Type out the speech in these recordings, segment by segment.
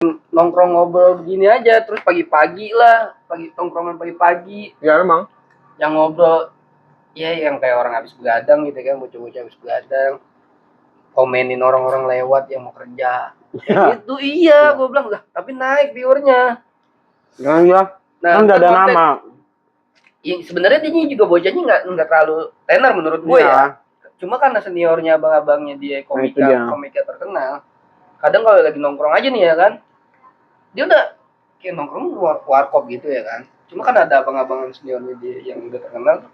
nongkrong ngobrol begini aja, terus pagi-pagi lah, tongkrongan pagi-pagi. Ya memang. Yang ngobrol, ya yang kayak orang habis begadang gitu kan, bocah-bocah habis begadang, komenin orang-orang lewat yang mau kerja. Ya. Itu iya, gue bilang lah, tapi naik viewernya. Jangan bilang, kan nggak ada nama. Ya, sebenarnya dia juga bocahnya nggak terlalu tenar menurut gue ya. Cuma karena seniornya abang-abangnya dia komika terkenal. Kadang kalau lagi nongkrong aja nih ya kan, dia udah kayak nongkrong warkop gitu ya kan. Cuma kan ada abang-abangan seniornya dia yang udah terkenal,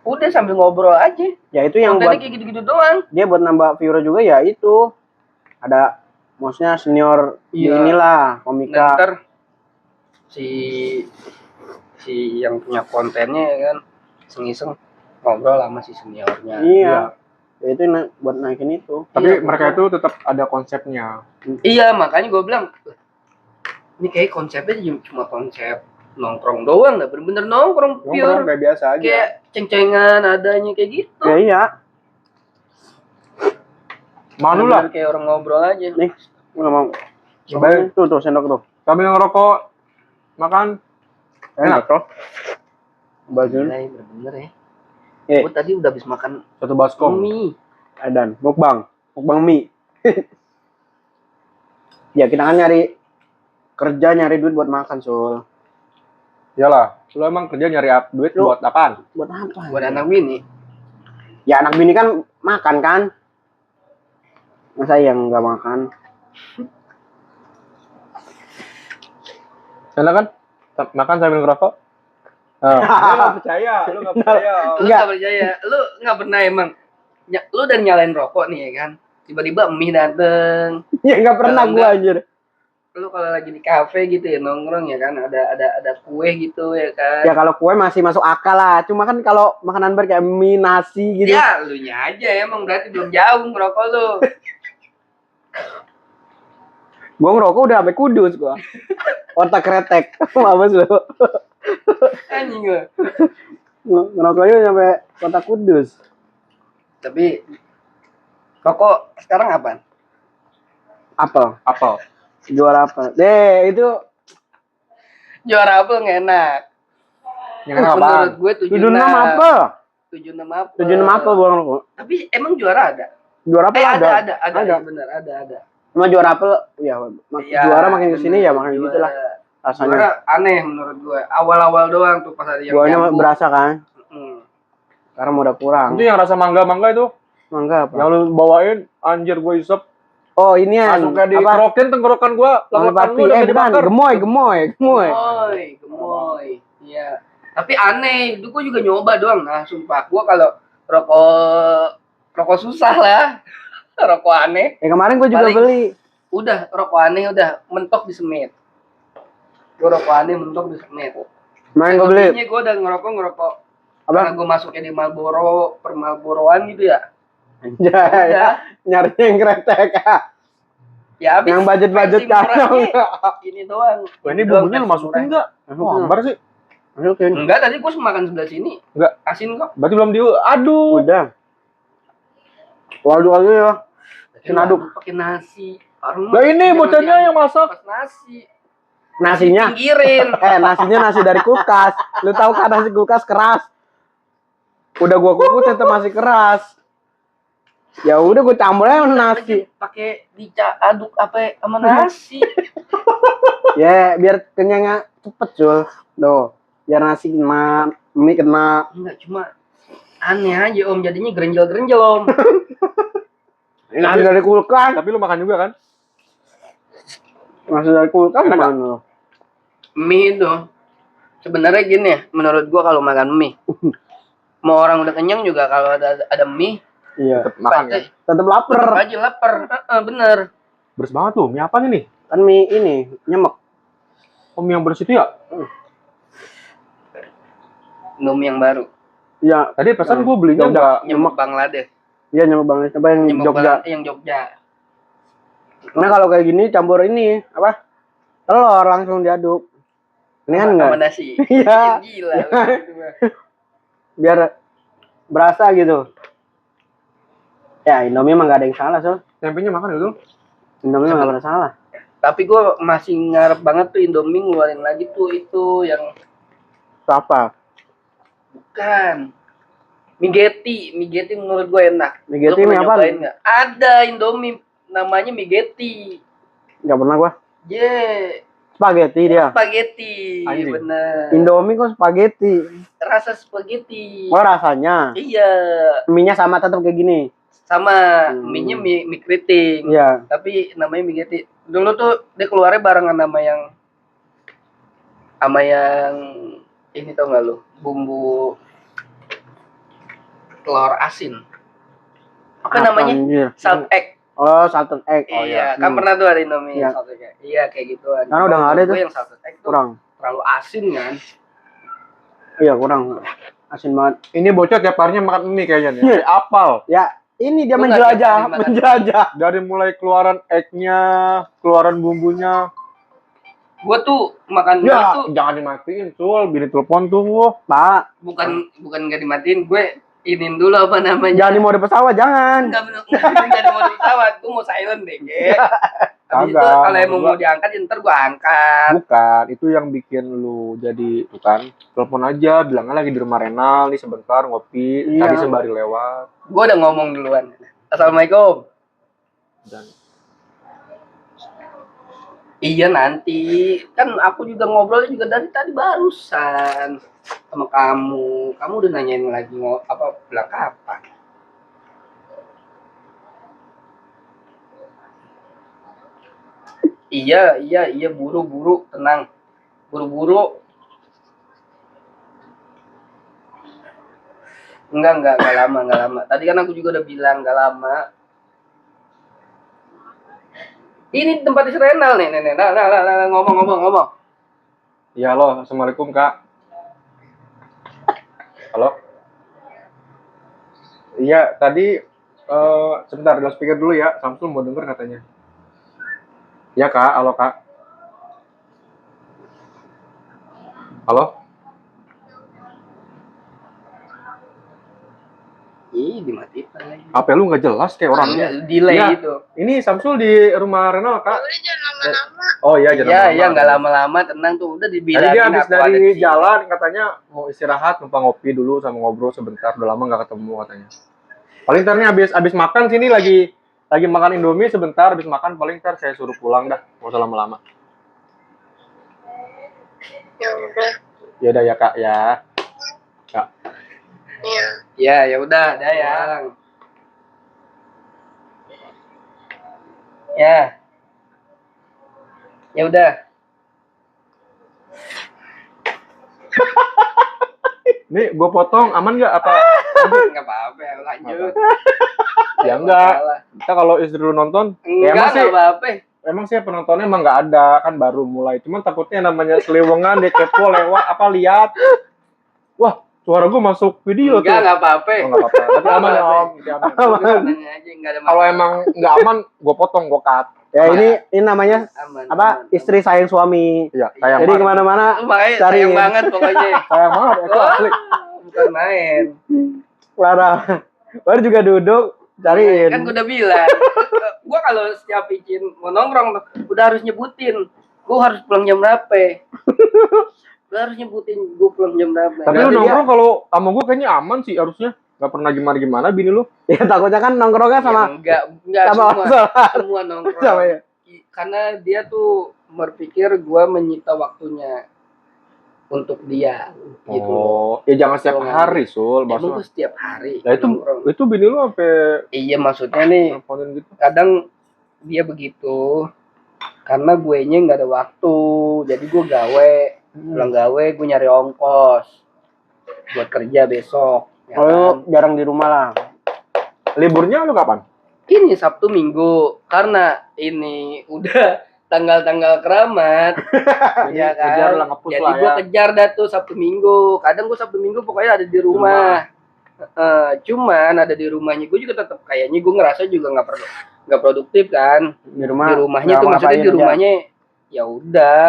udah sambil ngobrol aja. Ya itu yang buat kayak gitu-gitu doang. Dia buat nambah viewer juga ya itu. Ada maksudnya senior inilah komika. Ntar si yang punya kontennya ya kan iseng-iseng ngobrol sama si seniornya. Iya. Ya itu buat naikin itu. Tapi mereka itu tetap ada konsepnya. Iya, makanya gue bilang ini kayak konsepnya cuma konsep nongkrong doang, nggak bener-bener nongkrong pure kayak biasa aja. Kayak ceng-cengan adanya kayak gitu. Ya iya. Malu lah. Kayak orang ngobrol aja. Nih, nggak mau. Cobain tuh sendok tuh. Sambil ngerokok, makan. Enak toh. Bagus. Bener-bener ya. Gue tadi udah habis makan satu baskom mie. Adan, mukbang mie. Ya kita kan nyari kerja, nyari duit buat makan, Sul. Iyalah, lu emang kerja nyari duit buat apaan? Buat apa? Buat anak bini. Ya anak bini kan makan kan. Masa yang nggak makan? Enak kan? Makan sambil ngerokok? Lu nggak percaya, lu nggak percaya. Lu nggak pernah emang. Lu udah nyalain rokok nih ya kan? Tiba-tiba mie dateng. Ya nggak pernah gua anjir. Lu kalau lagi di kafe gitu ya nongkrong ya kan, ada kue gitu ya kan. Ya kalau kue masih masuk akal lah. Cuma kan kalau makanan bar kayak mie, nasi gitu. Ya lu nya aja emang berarti belum jauh ngerokok lu. Gua ngerokok udah sampai Kudus gua. Otak kretek. Apa sih lu? Anjing gua. Ngerokoknya sampai Kota Kudus. Tapi rokok sekarang apa? Apel. Juara apel. Itu juara apel nggak enak. Yang enak apa? Menurut gue 76 apel. 76 apel. 76 apel gua ngerokok. Tapi emang juara ada? Juara apel ada. Ya, benar ada. Cuma juara apel ya juara makin kesini ya makin gitulah rasanya. Juara aneh menurut gue. Awal-awal doang tuh pas ada yang buahnya berasa kan. Sekarang udah kurang. Itu yang rasa mangga itu. Mangga apa? Yang lu bawain anjir gue isep. Oh ini ya. Langsung kayak dikerokin tenggorokan gue. Lakukan gue udah dibakar. Gemoy. Iya. Tapi aneh. Itu gue juga nyoba doang. Nah sumpah. Gue kalau rokok susah lah. Rokok aneh. Kemarin gue juga beli. Udah rokok aneh udah mentok di semit. Gue rokok aneh mentok di semit. Kemarin gue beli. Gue udah ngerokok. Apa? Karena gue masuknya di Marlboro, permalboroan gitu ya. Ya. Nyarinya yang kretek. Ya habis. Yang budget kan. Ini doang. Wah, ini bumbunya lu masukin enggak? Hambar sih. Masukin. Enggak, tadi gue makan sebelah sini. Enggak. Asin kok. Berarti belum aduh. Udah. Waduh lagi ya. Aduk pakai nasi. Lah ini bocahnya yang masak. Pas nasi. Nasinya pinggirin. Nasinya nasi dari kulkas. Lu tahu kan nasi kulkas keras. Udah gua kukus tetap masih keras. Ya udah gua campur aja nasi. Pakai aduk apa sama nasi. Ya biar kenyangnya cepet Jul. Tuh. Biar nasi kena, mie kena. Enggak cuma aneh aja Om, jadinya gerenjel Om. Nasi dari kulkas. Tapi lu makan juga kan? Nasi dari kulkas mana lu? Mie itu sebenarnya gini ya, menurut gua kalau makan mie mau orang udah kenyang juga kalau ada mie iya makan ya? Tetap lapar. Aja lapar. Bener. Beres banget tuh. Mie apa nih? Kan mie ini nyemek. Oh, mie yang beres itu ya? Mie yang baru. Iya. Tadi pesan gua belinya enggak nyemek Bangladesh. Iya nyemek Bangladesh. Apa yang Jogja? Yang Jogja. Nah kalau kayak gini campur ini apa? Telur langsung diaduk. Ini kan enggak? Sama nasi. Iya. Gila. Biar berasa gitu. Ya Indomie emang gak ada yang salah Sol. Tempenya makan gitu. Indomie emang gak pernah salah. Tapi gue masih ngarep banget tuh Indomie ngeluarin lagi tuh itu yang Apa? bukan Migeti menurut gue enak. Migeti Lu pernah apa? nyobain nggak? Ada Indomie namanya Migeti. Nggak pernah gua. Spaghetti dia. Spaghetti, Anjing. bener. Indomie kok spaghetti. Rasa spaghetti. Oh rasanya. Iya, Mie-nya sama tetap kayak gini. sama mie-nya mie keriting. Iya. Tapi namanya Migeti. Dulu tuh dia keluarnya barengan sama yang ini tau nggak lu? Bumbu telur asin. Apa namanya? Anjir. Salt egg. Oh, salted egg. Oh Iya, kan pernah tuh ada Indomie Iya. salt egg. Iya, kayak gitu. Karena udah nggak ada tuh. Yang salt egg tuh Kurang. terlalu asin kan. Iya, kurang. Asin banget. Ini bocah tiap harinya makan mie kayaknya nih. Iya. Kayak apal. Ya, ini dia Lu nggak menjelajah, tiap hari makan. menjelajah. Dari mulai keluaran egg-nya, keluaran bumbunya. Gua tuh makan mie Ya, tuh jangan dimatiin, Sul. Bini telepon tuh. Pak, bukan nggak dimatiin, gue inin dulu apa namanya. jangan di mode pesawat, jangan. Nggak ada mau di pesawat, gue mau silent deh. Habis itu Kagak, kalau emang mau diangkat, ya ntar gue angkat. Bukan, itu yang bikin lu jadi bukan. Telepon aja, bilangnya lagi di rumah Renal nih sebentar ngopi. Iya. Tadi sembari lewat. Gue udah ngomong duluan. Assalamualaikum. Dan Iya nanti, kan aku juga ngobrol juga dari tadi barusan sama kamu. Kamu udah nanyain lagi bilang kapan? Iya, buru-buru, tenang. Buru-buru. Enggak lama. Tadi kan aku juga udah bilang enggak lama. Ini tempat di Renal nih. Nah, ngomong. iya halo, assalamualaikum kak. Halo. Iya, tadi sebentar, udah speaker dulu ya. Samsul mau denger katanya. Ya kak, halo kak. Halo. Ih, dimatiin lagi. HP lu nggak jelas kayak orangnya. Delay Iya. itu. Ini Samsul di rumah Renal kak. Oh iya, jangan Iya, nggak lama-lama, tenang tuh. Udah Tadi dibilangin dia habis aku ada di dari sini. jalan katanya mau istirahat, numpang ngopi dulu sama ngobrol sebentar. Udah lama nggak ketemu katanya. Paling ntar nih habis makan sini lagi makan Indomie sebentar. Habis makan paling ntar saya suruh pulang dah. Nggak usah lama-lama. Ya udah. Ya udah ya kak ya. Kak. Iya. Ya udah, Dayang. Ya udah. Nih gue potong aman nggak apa? Enggak apa-apa, lanjut. Ya enggak. Kita kalau istri lu nonton, ya emang sih, Enggak apa-apa. emang sih penontonnya emang nggak ada kan baru mulai. Cuman takutnya namanya seliwengan dia kepo lewat apa lihat. Wah, suara gue masuk video tuh. Enggak apa-apa. Oh, nggak apa-apa. Tapi aman ya om. Tapi aman. Nanya aja, enggak ada Kalau masalah. emang nggak aman, gue potong, gue cut. Ya ini namanya Aman, apa? aman. Istri sayang suami. Iya, sayang Jadi banget. kemana-mana Makanya cari sayang banget pokoknya. Sayang banget, itu asli. Bukan main. Clara. Baru juga duduk cariin. Kan gue udah bilang. Gue kalau setiap izin mau nongkrong udah harus nyebutin. Gue harus pulang jam berapa. Gue harus nyebutin gue pulang jam berapa. Tapi lu Berarti nongkrong kalau sama gue kayaknya aman sih harusnya. Gak pernah gimana-gimana bini lu. Ya takutnya kan nongkrongnya sama enggak sama semua nongkrong. sama ya. Karena dia tuh berpikir gue menyita waktunya untuk dia gitu loh. Oh, ya jangan setiap Kalau hari, Sul. Emang gue Maksudnya. setiap hari Nah, nongkrong. itu bini lu sampai Iya maksudnya nih nelfonin gitu. kadang dia begitu karena gue nya nggak ada waktu, jadi gue pulang gawe gue nyari ongkos buat kerja besok. Ya Oh, kan? jarang di rumah lah. Liburnya lu kapan? Ini Sabtu Minggu karena ini udah tanggal-tanggal keramat. Ya kan. kejar lah, ngepus Jadi lah gue ya. kejar dah tuh Sabtu Minggu. Kadang gue Sabtu Minggu pokoknya ada di rumah. Cuman ada di rumahnya gue juga tetap kayaknya gue ngerasa juga nggak produktif kan. Di rumah. Di rumahnya nggak tuh maksudnya ngapain di aja. rumahnya ya udah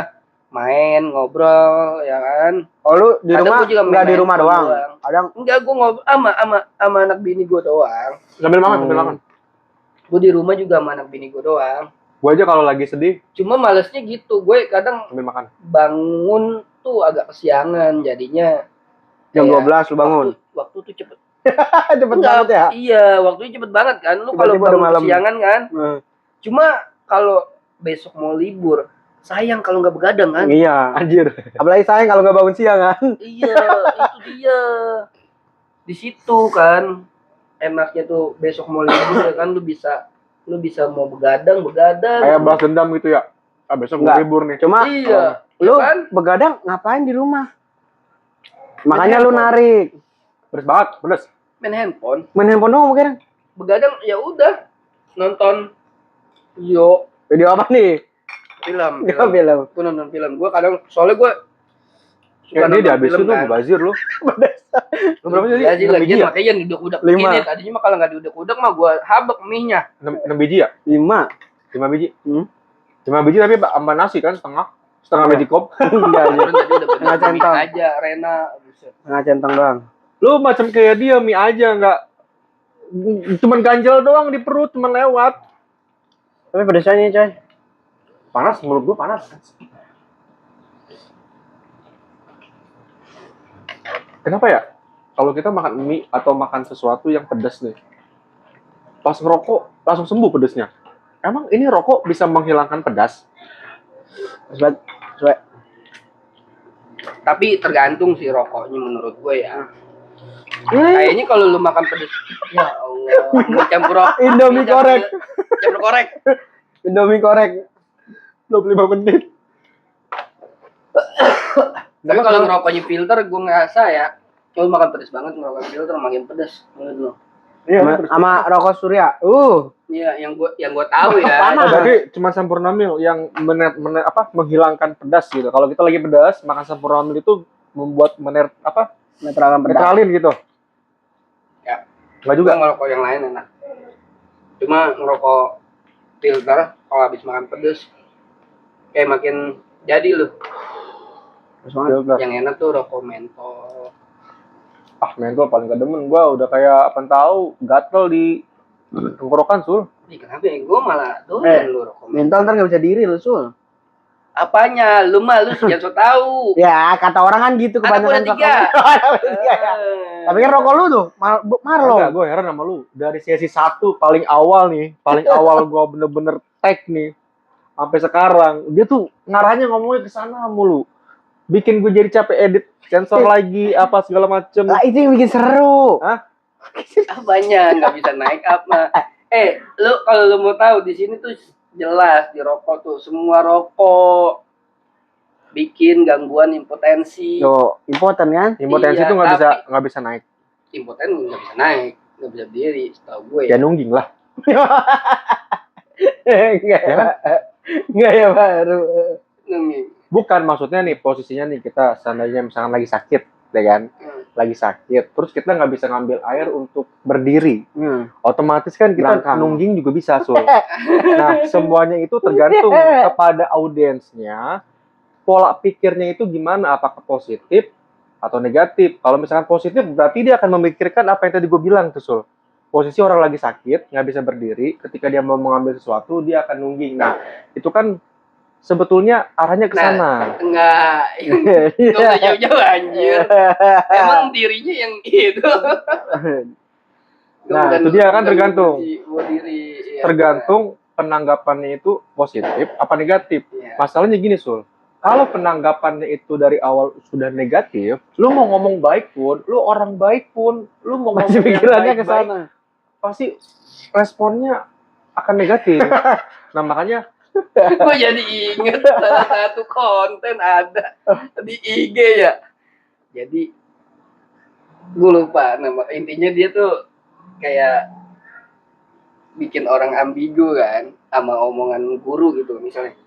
main ngobrol ya kan. Oh lu di Kadang rumah gua juga nggak di main rumah handphone doang. doang. Kadang Enggak, gue ngobrol sama anak bini gue doang. Sambil makan, sambil makan. Gue di rumah juga sama anak bini gue doang. Gua aja kalau lagi sedih Cuma malesnya gitu, gue kadang sambil makan. bangun tuh agak kesiangan jadinya. Jam Kayak 12 lu bangun. Waktu tuh cepet. Cepet Enggak, banget ya. Iya, waktunya cepet banget kan. Lu kalau Tiba-tiba udah bangun malam. kesiangan kan. Nah, Cuma kalau besok mau libur, sayang kalau nggak begadang kan. iya. Anjir. Apalagi sayang kalau nggak bangun siang kan. Iya, itu dia. Di situ kan enaknya tuh besok mau libur ya kan lu bisa mau begadang. Kayak balas dendam gitu ya. Ah, besok gua Enggak. libur nih. Cuma Iya, lu ya kan? begadang ngapain di rumah? Makanya lu narik. Pedes banget, pedes. Main handphone. Main handphone doang mungkin. Begadang ya udah nonton Video apa nih? film. Film. Gue nonton film. Gue kadang soalnya gue suka Kayak dia nonton dihabisin film lu, kan. mubazir lu. Lu berapa jadi? Ya sih 6 lagi biji ya? makanya diudek-udek 5. begini. Tadinya mah kalau nggak diudek-udek mah gue habek mie-nya. 6 biji ya? 5. 5 biji. Hmm. 5 biji tapi sama nasi kan setengah. Setengah Iya. magicom. Enggak aja. Orang tadi udah Nggak bener mie centang. aja, Rena. Buset. Nggak centang doang. Lu macam kayak dia mie aja enggak cuman ganjel doang di perut, cuman lewat. Tapi pedesnya nih coy. Panas, mulut gua panas. Kenapa ya? Kalau kita makan mie atau makan sesuatu yang pedas nih, pas ngerokok langsung sembuh pedesnya. Emang ini rokok bisa menghilangkan pedas? Sobat. Tapi tergantung sih rokoknya menurut gue ya. Kayaknya kalau lu makan pedes, ya Allah, mau campur rokok. Indomie korek. Campur korek. Indomie korek. 25 menit. Tapi kalau ngerokoknya filter, gue ngerasa ya, lu makan pedes banget ngerokok filter makin pedes menurut lu. Iya, Sama rokok surya. Iya, yang gue tahu ya. Panas. Oh, berarti cuma Sampurna Mil yang menghilangkan pedas gitu. Kalau kita lagi pedas, makan Sampurna Mil itu membuat Netralkan pedas. netralin gitu. Ya. Enggak Juga juga. ngerokok yang lain enak. Cuma ngerokok filter kalau habis makan pedes kayak makin jadi loh. Yang enak tuh rokok mentol. Ah, mentol paling gak demen. Gua udah kayak apa tahu gatel di tenggorokan, Sul. Ih, kenapa ya? Gue malah doyan lu rokok mentol. Mentol ntar nggak bisa diri lu Sul. Apanya? Lu mah lu jangan so tahu. Ya kata orang kan gitu Anak kebanyakan. udah 3. Tapi kan rokok lu tuh Marlo. Enggak, gue heran sama lu. Dari sesi 1 paling awal gua bener-bener tag nih. Sampai sekarang, dia tuh ngarahnya ngomongnya ke sana mulu. Bikin gue jadi capek edit, sensor lagi, apa segala macem. Lah itu yang bikin seru. Hah? Apanya? Nggak bisa naik apa? Lu kalau lu mau tahu di sini tuh jelas di rokok tuh semua rokok bikin gangguan impotensi. Tuh, impoten kan? Impotensi Iya, tuh tapi- nggak bisa naik. Impoten nggak bisa naik, nggak bisa berdiri. Setahu gue Ya ya. nungging lah. Enggak ya. Enggak ya baru. Nungging. Bukan, maksudnya nih posisinya nih kita seandainya misalkan lagi sakit, ya kan? Lagi sakit, terus kita nggak bisa ngambil air untuk berdiri. Otomatis kan kita Belakang. nungging juga bisa, Sul. Nah, semuanya itu tergantung kepada audiensnya, pola pikirnya itu gimana, apakah positif atau negatif. Kalau misalkan positif, berarti dia akan memikirkan apa yang tadi gue bilang tuh, Sul. Posisi orang lagi sakit, nggak bisa berdiri, ketika dia mau mengambil sesuatu, dia akan nungging. Nah, itu kan sebetulnya arahnya ke sana. Enggak. Nggak usah jauh-jauh anjir. Emang dirinya yang itu. Nah, itu dia kan tergantung. Buat diri. Ya, Tergantung penanggapannya itu positif apa negatif. Ya. Masalahnya gini, Sul. Kalau penanggapannya itu dari awal sudah negatif, lu mau ngomong baik pun, lu orang baik pun, lu mau Masih ngomong yang pikirannya ke baik-baik, sana. pasti responnya akan negatif. Nah, makanya Gue jadi inget salah satu konten ada di IG ya. Jadi gue lupa nama, intinya dia tuh kayak bikin orang ambigu kan sama omongan guru gitu. Misalnya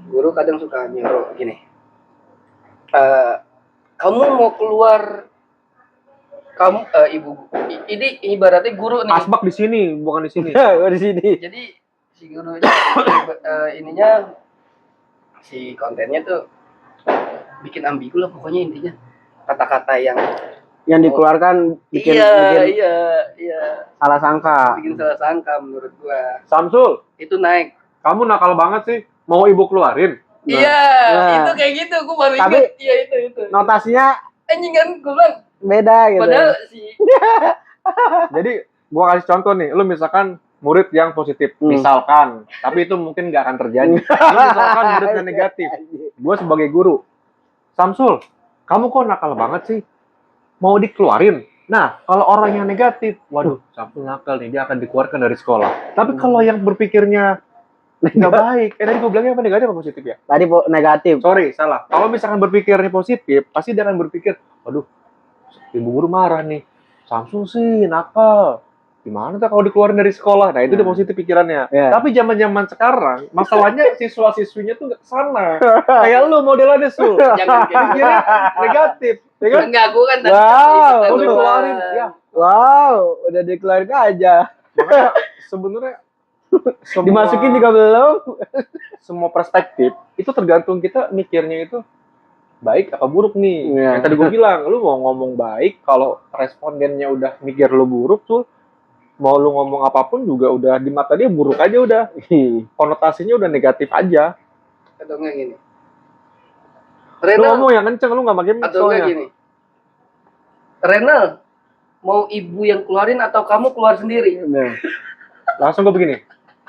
guru kadang suka nyuruh gini, kamu mau keluar, kamu ini ibaratnya guru nih. asbak di sini bukan di sini. Gua di sini. Jadi si gurunya ininya si kontennya tuh bikin ambigu lah pokoknya, intinya kata-kata yang dikeluarkan bikin iya salah sangka. bikin salah sangka menurut gua. Samsul, Itu naik kamu nakal banget sih, mau ibu keluarin. Iya, Nah. itu kayak gitu. Gue baru Tapi- inget. Iya itu. Notasinya Anjing kan gue bilang. beda gitu. Padahal si Jadi gua kasih contoh nih, lu misalkan murid yang positif, misalkan, tapi itu mungkin nggak akan terjadi. Lu misalkan murid yang negatif, gua sebagai guru, Samsul, kamu kok nakal banget sih? Mau dikeluarin? Nah, kalau orang yang negatif, waduh, Samsul nakal nih, dia akan dikeluarkan dari sekolah. Tapi kalau yang berpikirnya nggak baik, tadi gua bilangnya apa negatif apa positif ya? Tadi negatif. Sorry, salah. Kalau misalkan berpikirnya positif, pasti dia akan berpikir, waduh, ibu guru marah nih. Samsul sih nakal. Gimana tuh kalau dikeluarin dari sekolah? Nah, itu udah positif pikirannya. Iya. Tapi zaman-zaman sekarang, masalahnya siswa-siswinya tuh nggak kesana. Kayak lu modelannya, Sul. jangan kayak gitu. Pikirnya negatif. Ya kan? Enggak, gue kan tadi Wow. ikutan Mau doang. dikeluarin. Ya, Wow, udah dikeluarin aja. makanya sebenarnya semua- Dimasukin juga belum. semua perspektif itu tergantung kita mikirnya itu baik apa buruk nih. Iya. Yang tadi gue bilang, lu mau ngomong baik kalau respondennya udah mikir lu buruk tuh, mau lu ngomong apapun juga udah di mata dia buruk aja udah. Konotasinya udah negatif aja. Atau enggak gini. Lu Renal ngomong yang kenceng, lu nggak pakai mic atau enggak soalnya. gini. Renal mau ibu yang keluarin atau kamu keluar sendiri? Nah. Langsung gue begini.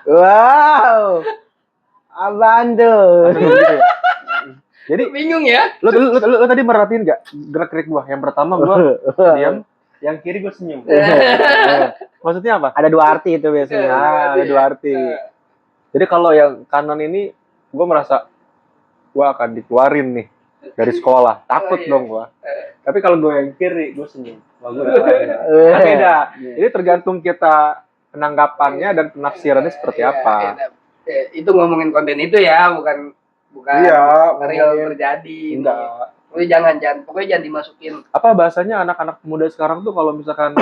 Wow. Abang tuh. Langsung gua gitu ya. Jadi Bingung ya? lu tadi merhatiin nggak gerak-gerik gua? Yang pertama gua diam, yang kiri gua senyum. Maksudnya apa? Ada dua arti itu biasanya. Ada dua arti. Jadi kalau yang kanan ini, gue merasa gue akan dikeluarin nih dari sekolah. Takut iya. dong gue. Tapi kalau gue yang kiri, gue senyum. Wah, gue udah beda. Jadi tergantung kita penanggapannya dan penafsirannya seperti apa. Itu ngomongin konten itu ya, bukan Iya, real ngomongin. terjadi. Enggak. Pokoknya jangan, pokoknya jangan dimasukin. Apa bahasanya anak-anak muda sekarang tuh kalau misalkan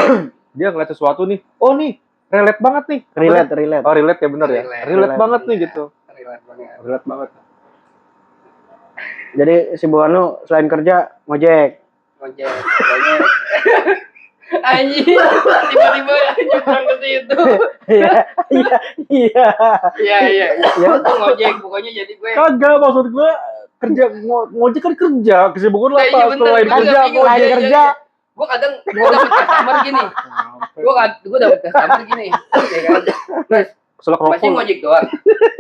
dia ngeliat sesuatu nih, oh nih, relate banget nih. Relate. Oh, relate ya bener ya. Relate. Relate banget nih Iya. gitu. Relate banget. Relate banget. Jadi si Buan lu selain kerja ngojek. Ojek, pokoknya. Anjing, tiba-tiba nyumbang ke situ. Iya. Iya. Iya. Itu ngojek, pokoknya jadi gue. Kagak, maksud gue kerja ngojek kan kerja, kesibukan Nah, apa? iya, bener. Selain Gua kerja, juga bingung. Selain Iya, kerja. Gue kadang gue dapet customer gini. Gue dapet customer gini. Ya kan? Mas, Selak masih rokok. ngojek doang.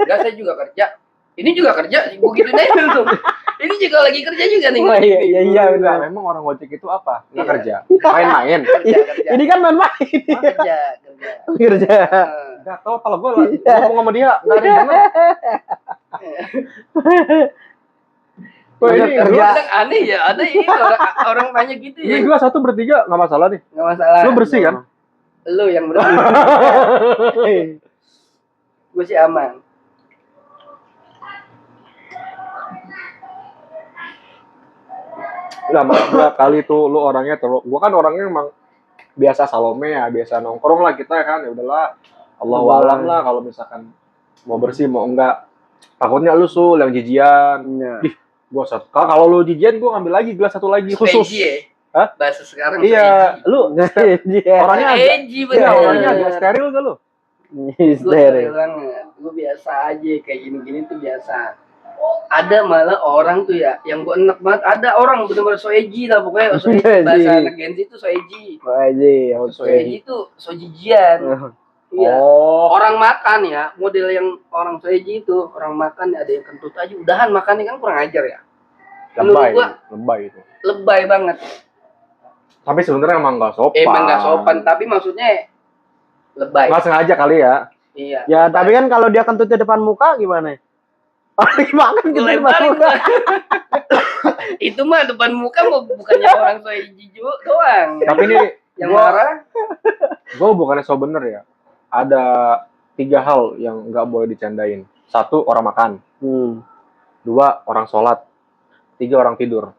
Enggak, saya juga kerja. Ini juga kerja, gue gitu deh tuh. Ini juga lagi kerja juga nih. Oh, iya, iya, iya, Enggak, benar. memang orang ngojek itu apa? Nggak Iya. kerja, main-main. Kerja. Ini kan main-main. kerja. Kerja. Nggak tahu kalau gue ngomong sama dia, nggak ada yang benar. Wah, Bener, ini kerja. Kadang aneh ya, ada ini orang tanya gitu ya. ini 2-1 bertiga nggak masalah nih. Nggak masalah. Lu bersih kan? Lu yang bersih. Gue sih aman. Udah, maksud gua kali itu lu orangnya terlalu, gua kan orangnya emang biasa Salome ya, biasa nongkrong lah kita kan, ya udahlah. Allahu alam lah kalau misalkan mau bersih mau enggak. Takutnya lu Sul yang jijian. Iya. Ih, gua satu. Kalau lu jijian gua ngambil lagi gelas satu lagi khusus. Seji ya? Hah? Bahasa sekarang Iya, lu Iya. orangnya agak, Seji iya, bener. orangnya agak steril gak lu? Gue steril banget. Gue biasa aja kayak gini-gini tuh biasa. Ada malah orang tuh ya yang gue enak banget. Ada orang bener-bener soeji lah pokoknya. Soeji bahasa anak Gen Z tuh soeji. Soeji tuh sojijian. Iya. Oh, Orang makan ya, model yang orang soeji itu orang makan ada yang kentut aja udahan makannya kan kurang ajar ya. lebay, Menurut gua lebay itu. lebay banget. Tapi sebenarnya emang nggak sopan. Emang nggak sopan, tapi maksudnya lebay. Nggak sengaja kali ya. Iya. Ya, tapi kan kalau dia kentutnya depan muka gimana? Orang makan Gue kentut depan lebarin muka. gua. Itu mah depan muka mau bukannya orang soeji doang. Tapi ini Yang gua- marah gue bukannya so bener ya. Ada 3 hal yang nggak boleh dicandain. 1, orang makan. 2, orang sholat. 3, orang tidur.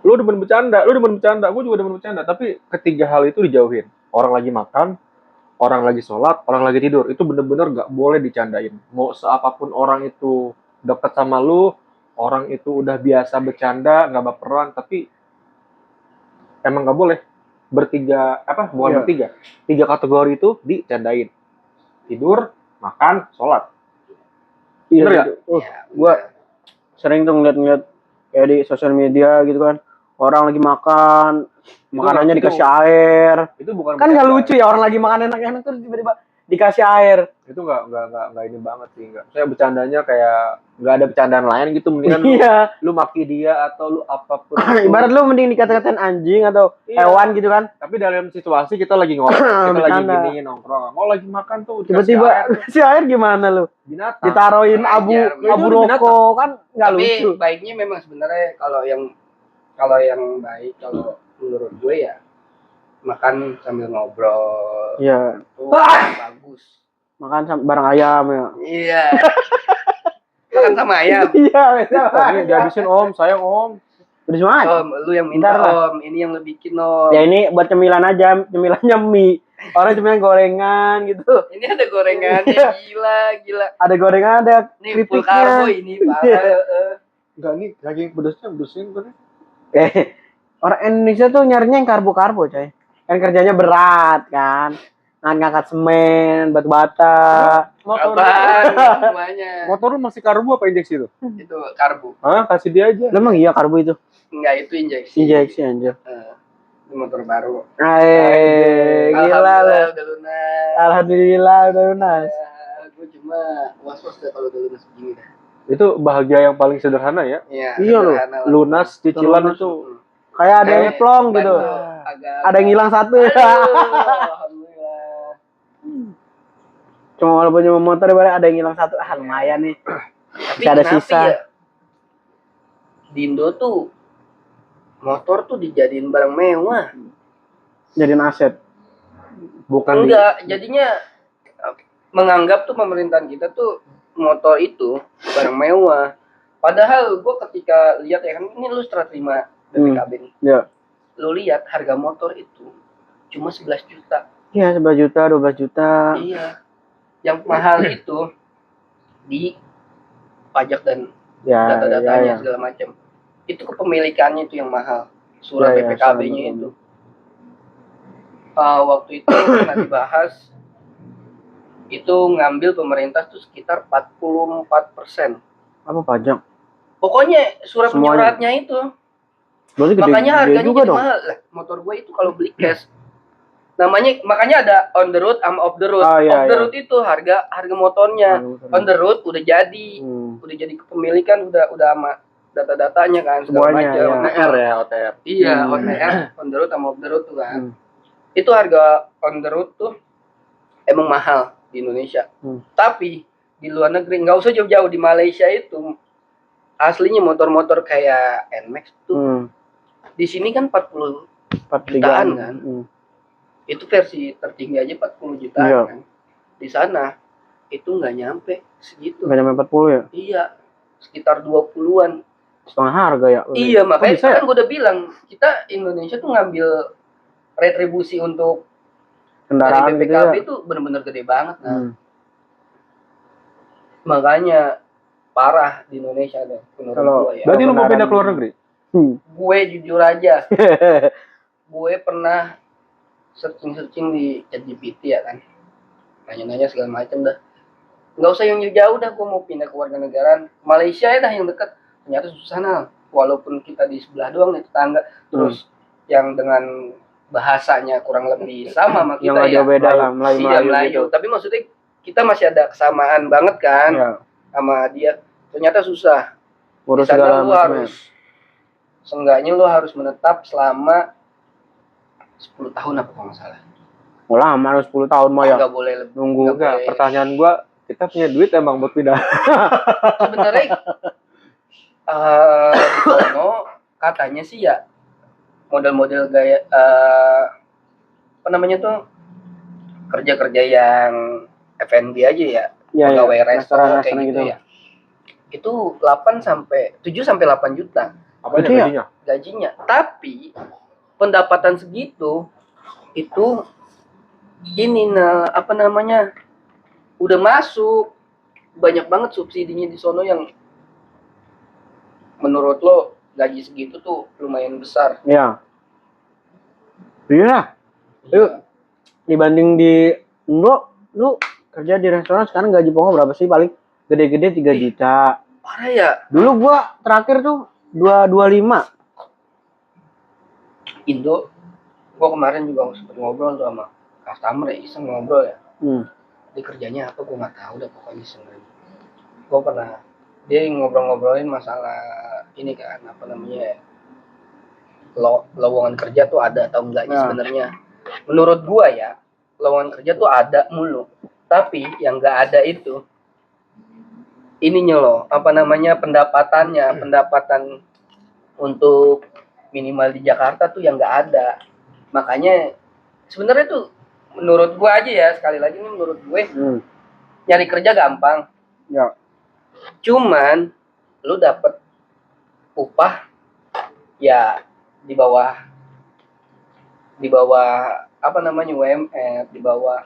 Lu demen bercanda, gue juga demen bercanda. Tapi ketiga hal itu dijauhin. Orang lagi makan, orang lagi sholat, orang lagi tidur. Itu bener-bener nggak boleh dicandain. Mau seapapun orang itu deket sama lu, orang itu udah biasa bercanda, nggak baperan, tapi emang nggak boleh. Bukan Iya. bertiga. 3 kategori itu dicandain. Tidur, makan, sholat. Iya, Bener gitu. Gua sering tuh ngeliat kayak di sosial media gitu kan. Orang lagi makan, makanannya itu- dikasih air. Itu bukan Kan nggak bercanda. lucu ya orang lagi makan enak-enak tuh tiba-tiba dikasih air. Itu nggak ini banget sih, nggak. Saya bercandanya kayak nggak ada bercandaan lain gitu, mendingan Iya. lu maki dia atau lu apapun itu. Ibarat lu mending dikata-katain anjing atau Iya. hewan gitu kan. Tapi dalam situasi kita lagi ngobrol, kita lagi Bercanda. gini nongkrong, mau lagi makan tuh dikasih Tiba-tiba air. kasih air gimana lu? Binatang. Ditaruhin abu Ajar, abu itu binatang. rokok kan nggak Tapi lucu. baiknya memang sebenarnya kalau yang baik kalau menurut gue ya makan sambil ngobrol. Iya. Tuh, bagus. Makan bareng ayam ya. Iya. Makan sama ayam. Iya, Oh, ini dihabisin om, sayang om. Udah semangat. Om, lu yang minta Bentar lah. om, ini yang lu bikin om. Ya ini buat cemilan aja, cemilannya mie. Orang cemilan gorengan gitu. Ini ada gorengannya Iya. gila. Ada gorengan, ada Nih full karbo keripiknya. ini parah. Enggak nih, daging pedasnya berusin tuh. Orang Indonesia tuh nyarinya yang karbo-karbo, coy. Kan kerjanya berat kan. Ngangkat semen, batu bata. Apaan semuanya? Motor lu masih karbu apa injeksi tuh? Itu karbo. Hah, kasih dia aja. Emang iya karbo itu? Enggak, itu injeksi. Injeksi anjir. Ini motor baru. Gila lu. Alhamdulillah udah lunas. Alhamdulillah udah lunas. Gue cuma was-was deh kalau udah lunas begini dah. Itu bahagia yang paling sederhana ya. Iya loh, sederhana lah. Lunas cicilan Lunas. itu. Kayak ada yang Kayak plong gitu. agak- Ada yang hilang satu. Aduh, alhamdulillah. Cuma walaupun cuma motor ibarat ada yang hilang satu, lumayan nih. Tapi Masih ada kenapa sisa. ya? Di Indo tuh motor tuh dijadiin barang mewah. Jadiin aset. Bukan Enggak, jadinya menganggap tuh pemerintahan kita tuh motor itu barang mewah. Padahal gue ketika lihat ya kan ini lu setelah terima BPKB nih. Ya. Lu lihat harga motor itu cuma 11 juta. Iya, 11 juta, 12 juta. Iya. Yang mahal itu di pajak dan Ya, data-datanya ya. segala macam. Itu kepemilikannya itu yang mahal. Surat Ya, ya, BPKB-nya surat itu. Waktu itu pernah dibahas itu ngambil pemerintah tuh sekitar 44%. Apa pajak? Pokoknya surat Semuanya. menyuratnya itu. Berarti gede, Makanya gede harganya juga jadi dong. mahal. Lah, motor gue itu kalau beli cash makanya ada on the road sama off the road. Oh, iya, Off the iya. road itu harga motornya. On the road udah jadi. Udah jadi kepemilikan udah sama data-datanya kan segala Semuanya, macam. iya. OTR ya, OTR. Iya, Hmm. OTR, on the road sama off the road tuh kan. Hmm. Itu harga on the road tuh emang mahal di Indonesia. Hmm. Tapi di luar negeri nggak usah jauh-jauh, di Malaysia itu aslinya motor-motor kayak NMAX tuh di sini kan 40 jutaan kan. Itu versi tertinggi aja 40 jutaan Iya. kan. Di sana itu nggak nyampe segitu. Nggak nyampe 40 ya? Iya, sekitar 20-an. Setengah harga ya? Iya, makanya bisa ya? kan gue udah bilang kita Indonesia tuh ngambil retribusi untuk Kendaraan dari gitu BPKB ya? itu bener-bener gede banget. Nah, Hmm. makanya parah di Indonesia deh menurut Kalau- gue ya. Berarti lu mau Kendaraan- pindah ke luar negeri? Gue jujur aja, gue pernah searching di ChatGPT ya kan, nanya-nanya segala macam dah. Nggak usah yang jauh dah, gue mau pindah ke warga negaraan Malaysia ya dah yang dekat. Ternyata susah nah, walaupun kita di sebelah doang nih tetangga, terus yang dengan bahasanya kurang lebih sama sama Yang kita nggak ya. jauh beda lah, Iya, Melayu-Melayu Melayu. gitu. Tapi maksudnya kita masih ada kesamaan banget kan Iya. sama dia. Ternyata susah. Urus Di sana segala lu macamnya. harus seenggaknya lu harus menetap selama 10 tahun apa kalau nggak salah. Oh lama, harus 10 tahun mah ya. Nggak boleh lebih. Nunggu. Nggak Enggak, boleh. pertanyaan gua, kita punya duit emang buat pindah. Sebenarnya di sono katanya sih ya model-model gaya apa namanya tuh kerja-kerja yang F&B aja ya. Iya, iya. Pegawai restoran kayak Restoran-restoran gitu gitu. ya. Itu 7 sampai 8 juta Apa Itu ya? gajinya? gajinya. Tapi pendapatan segitu itu ini apa namanya? Udah masuk banyak banget subsidinya di sono yang menurut lo gaji segitu tuh lumayan besar. Iya. Iya lah. Yuk. Dibanding di Indo, lu kerja di restoran sekarang gaji pokok berapa sih? Paling gede-gede 3 juta. Parah ya. Dulu gua terakhir tuh 225. Indo, gua kemarin juga sempet ngobrol tuh sama customer ya, iseng ngobrol ya. Dia kerjanya apa gua nggak tahu dah, pokoknya iseng aja. Gua pernah dia ngobrol-ngobrolin masalah ini kan, apa namanya, lowongan kerja tuh ada atau enggaknya sebenarnya. Menurut gua ya, lowongan kerja tuh ada mulu, tapi yang nggak ada itu ininya loh, apa namanya, pendapatan untuk minimal di Jakarta tuh yang nggak ada. Makanya sebenarnya tuh menurut gua aja ya, sekali lagi nih menurut gue, nyari kerja gampang. Ya. Cuman lu dapet upah ya di bawah apa namanya, UMR, di bawah.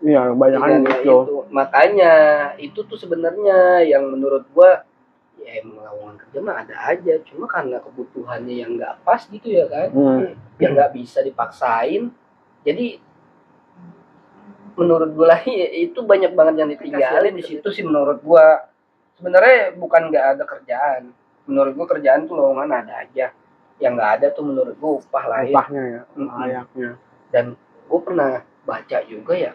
Iya, kebanyakan Iya, gitu. itu. Makanya itu tuh sebenarnya yang menurut gua ya emang lowongan kerja mah ada aja, cuma karena kebutuhannya yang nggak pas gitu ya kan, yang nggak bisa dipaksain. Jadi menurut gua lagi itu banyak banget yang ditinggalin di situ sih menurut gua. Sebenarnya bukan nggak ada kerjaan, menurut gua kerjaan tuh lowongan ada aja, yang nggak ada tuh menurut gua upah lah ya. Upahnya ya, layaknya. Dan gua pernah baca juga ya,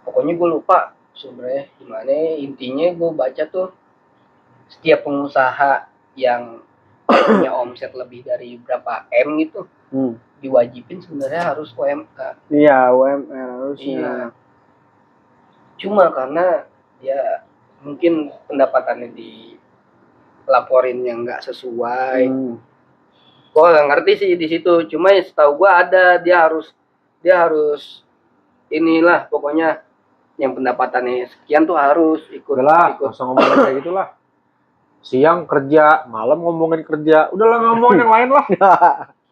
pokoknya gue lupa sebenarnya gimana, intinya gue baca tuh setiap pengusaha yang punya omset lebih dari berapa M gitu diwajibin sebenarnya harus UMR. Iya, UMR harusnya. Iya. Cuma karena ya mungkin pendapatannya dilaporin yang nggak sesuai. Gue nggak ngerti sih di situ. Cuma ya setahu gue ada, dia harus inilah pokoknya yang pendapatannya sekian tuh harus ikut. Udahlah, nggak usah ngomongin kayak gitulah. Siang kerja, malam ngomongin kerja. Udahlah ngomongin yang lain lah.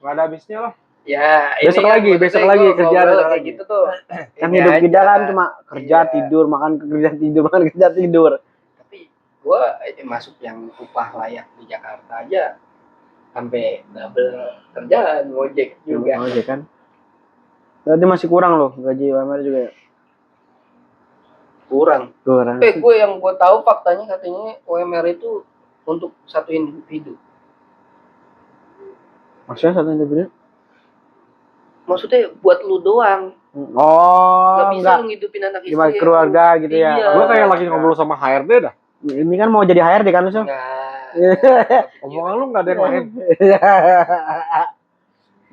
Nggak ada habisnya lah. Ya, Besok lagi kerjaan kayak lagi. gitu tuh. Kan Ini hidup kita aja. kan cuma kerja, Iya. tidur, makan kerja, tidur, makan kerja, tidur. Tapi gua masuk yang upah layak di Jakarta aja sampai double kerjaan, ngojek juga. Oke kan. Berarti masih kurang loh gaji UMR juga ya. Kurang. Kurang. Gue yang gue tahu faktanya katanya UMR itu untuk satu individu. Maksudnya satu individu? Maksudnya buat lu doang. Oh, Gak bisa enggak. lu ngidupin anak istri. Gimana keluarga gitu ya. Iya. Gue kayak lagi ngobrol sama HRD dah. Ini kan mau jadi HRD kan lu, Sob? Nah, Omongan lu nggak ada yang lain.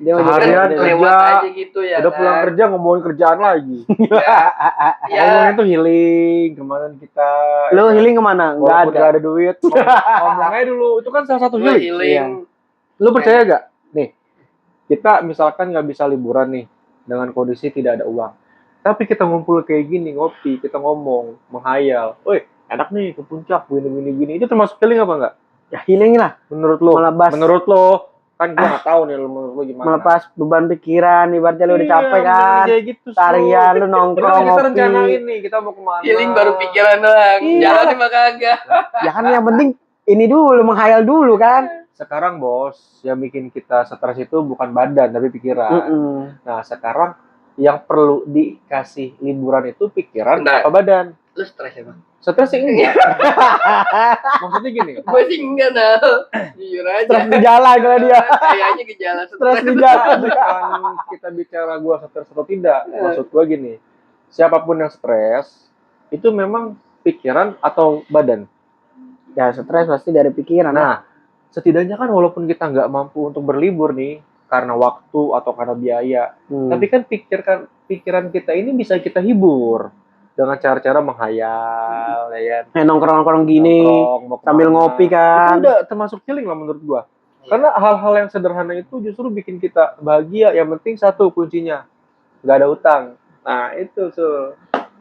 Dia mau Seharian jadi kan HRD. kerja. lewat aja gitu ya. Udah kan? pulang kerja ngomongin kerjaan lagi. Ya, Ngomongin tuh healing kemarin kita. Lu healing kemana? Enggak Walaupun ada. nggak ada duit. Ngomong aja dulu. Itu kan salah satu gue healing. healing. Lu percaya gak? Nih, kita misalkan nggak bisa liburan nih dengan kondisi tidak ada uang. Tapi kita ngumpul kayak gini, ngopi, kita ngomong, menghayal. Woi, enak nih ke puncak, gini. Itu termasuk healing apa enggak? Ya healing lah. Menurut lo? Melepas. Menurut lo? Kan gua nggak tahu nih menurut lo gimana. Melepas beban pikiran, ibaratnya lu udah capek kan. Kayak gitu. Tarian lu nongkrong Kita ngopi. rencanain nih, kita mau kemana? Healing baru pikiran doang. Iya. Jalan mah kagak. Ya kan yang penting ini dulu menghayal dulu kan. Sekarang bos, yang bikin kita stres itu bukan badan tapi pikiran. Nah sekarang yang perlu dikasih liburan itu pikiran Bentar. apa badan? Lu stres ya, Bang? Stres sih enggak. Maksudnya gini, Gue sih enggak, nah. Jujur aja. Stres di jalan kalau dia. Kayaknya gejala Stres di jalan. bukan kita bicara gua stres atau tidak. Maksud gua gini, siapapun yang stres itu memang pikiran atau badan. Ya stres pasti dari pikiran. Nah, setidaknya kan walaupun kita nggak mampu untuk berlibur nih karena waktu atau karena biaya, tapi kan pikiran kita ini bisa kita hibur dengan cara-cara menghayal, ya kan? Nongkrong-nongkrong gini Nongkrong, mau sambil kemana. ngopi Itu kan. udah termasuk healing lah menurut gua. Karena hal-hal yang sederhana itu justru bikin kita bahagia. Yang penting satu kuncinya, nggak ada hutang. Nah itu tuh,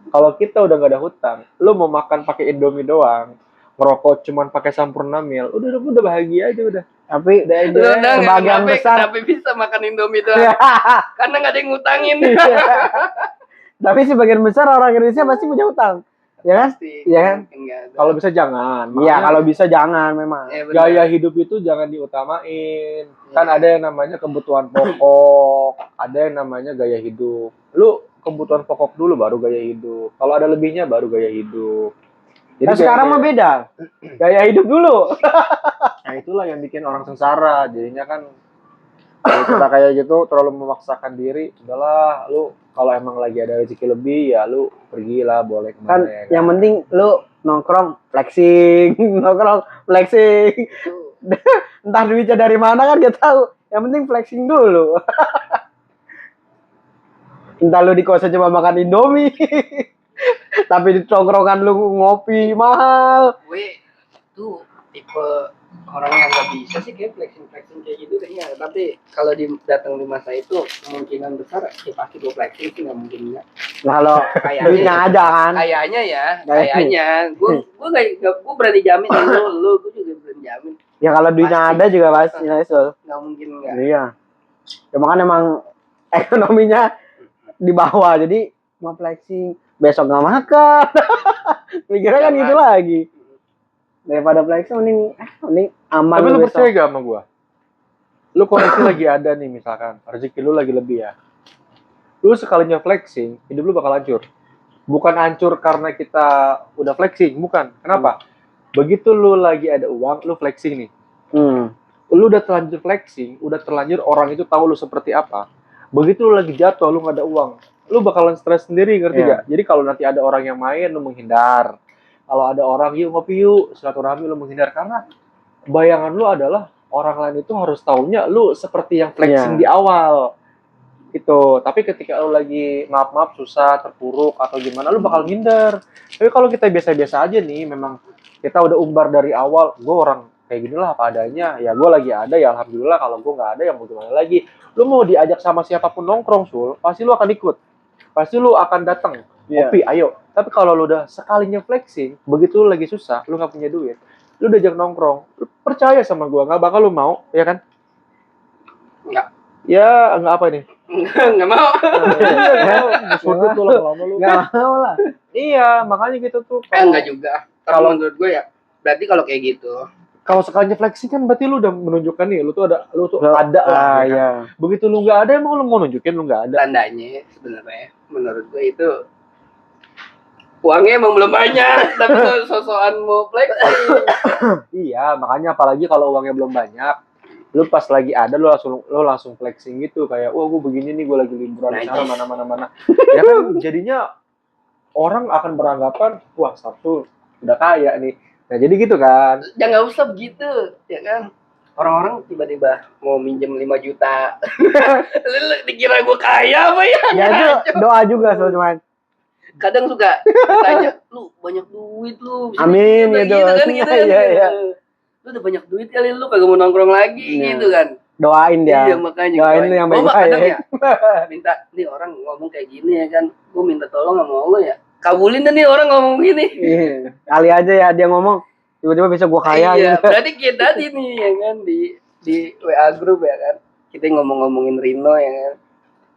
kalau kita udah nggak ada hutang, lu mau makan pakai Indomie doang, ngerokok cuman pakai Sampurna Mil, udah bahagia aja udah. Tapi Lu udah sebagian besar kenapa bisa makan Indomie doang? Karena nggak ada yang ngutangin. tapi sebagian besar orang Indonesia pasti punya utang. Ya kan? Pasti. Iya kan? Enggak ada. Kalau bisa jangan. Iya, Makanya kalau bisa jangan memang. benar. gaya hidup itu jangan diutamain. Kan ada yang namanya kebutuhan pokok, ada yang namanya gaya hidup. Lu kebutuhan pokok dulu baru gaya hidup. Kalau ada lebihnya baru gaya hidup. Nah, sekarang mah beda. Gaya hidup dulu. Nah itulah yang bikin orang sengsara. Jadinya kan kalau kita kayak gitu terlalu memaksakan diri, udahlah lu kalau emang lagi ada rezeki lebih ya lu pergilah boleh kemana Kan ya yang penting lu nongkrong flexing, nongkrong flexing. Entah duitnya dari mana kan gak tahu. Yang penting flexing dulu. Entah lu di kosan cuma makan Indomie. Tapi di tongkrongan lu ngopi mahal. Gue tuh tipe orang yang nggak bisa sih kayak flexing kayak gitu kayaknya. Tapi kalau datang di masa itu kemungkinan besar ya pasti gue flexing sih, nggak mungkin enggak. Nah, kalau Kayaknya duitnya ada kan. Kayaknya ya, kayaknya gue berani jamin lu gue juga berani jamin. Ya kalau duitnya Pasti. ada juga pasti Sul. Nggak mungkin enggak. Iya. Ya makanya emang ekonominya di bawah. Jadi mau flexing besok nggak makan. Mikirnya kan Jangan. gitu lagi. Daripada flexing mending aman. Tapi lu besok. percaya gak sama gua? Lu kondisi lagi ada nih misalkan, rezeki lu lagi lebih ya. Lu sekalinya flexing, hidup lu bakal hancur. Bukan hancur karena kita udah flexing, bukan. Kenapa? Begitu lu lagi ada uang, lu flexing nih. Lu udah terlanjur flexing, udah terlanjur orang itu tahu lu seperti apa. Begitu lu lagi jatuh, lu nggak ada uang, lu bakalan stres sendiri, ngerti gak? Jadi kalau nanti ada orang yang main, lu menghindar. Kalau ada orang, yuk ngopi yuk, silaturahmi, lu menghindar. Karena bayangan lu adalah orang lain itu harus taunya lu seperti yang flexing di awal. Itu. Tapi ketika lu lagi maaf-maaf, susah, terpuruk, atau gimana, lu bakal minder. Tapi kalau kita biasa-biasa aja nih, memang kita udah umbar dari awal, gue orang kayak gini lah apa adanya, ya gue lagi ada, ya alhamdulillah. Kalau gue nggak ada, ya mau gimana lagi. Lu mau diajak sama siapapun nongkrong, Sul, pasti lu akan ikut. Pasti lu akan datang. Kopi, ayo. Tapi kalau lu udah sekalinya flexing, begitu lu lagi susah, lu nggak punya duit, lu diajak nongkrong, lu percaya sama gua, nggak bakal lu mau, ya kan? Nggak. Ya, nggak apa nih? Nggak mau. Sudut tuh lama-lama lu. Nggak mau lah. Iya, makanya gitu tuh. Enggak juga. Kalau menurut gue ya, berarti kalau kayak gitu, Kalau sekalinya flexing kan berarti lu udah menunjukkan nih, lu tuh ada lah. Ya kan? Iya. Begitu lu nggak ada, emang lu mau nunjukin lu nggak ada. tandanya sebenarnya menurut gue itu uangnya emang belum banyak, tapi tuh sosokan mau flexing. Iya, makanya apalagi kalau uangnya belum banyak, lu pas lagi ada lu langsung flexing gitu kayak, wah gue begini nih, gue lagi liburan di sana mana. Ya kan jadinya orang akan beranggapan, wah satu udah kaya nih. Nah jadi gitu kan. Ya nggak usah begitu, ya kan? Orang-orang tiba-tiba mau minjem 5 juta. Lu dikira gue kaya apa ya? Ya itu doa juga Sul cuman. Kadang suka tanya, lu banyak duit lu. Amin, gitu, gitu. kan gitu. Iya. Lu udah banyak duit kali, lu kagak mau nongkrong lagi gitu kan. Doain dia. Iya makanya Doain lu yang Gua mah baik-baik. kadang ya minta, nih orang ngomong kayak gini ya kan, gue minta tolong sama Allah ya, kabulin deh nih orang ngomong gini. Iya. Kali aja ya dia ngomong tiba-tiba bisa gua kaya Iya, gitu. berarti kita tadi nih ya kan di WA group ya kan, kita ngomongin Rino ya kan,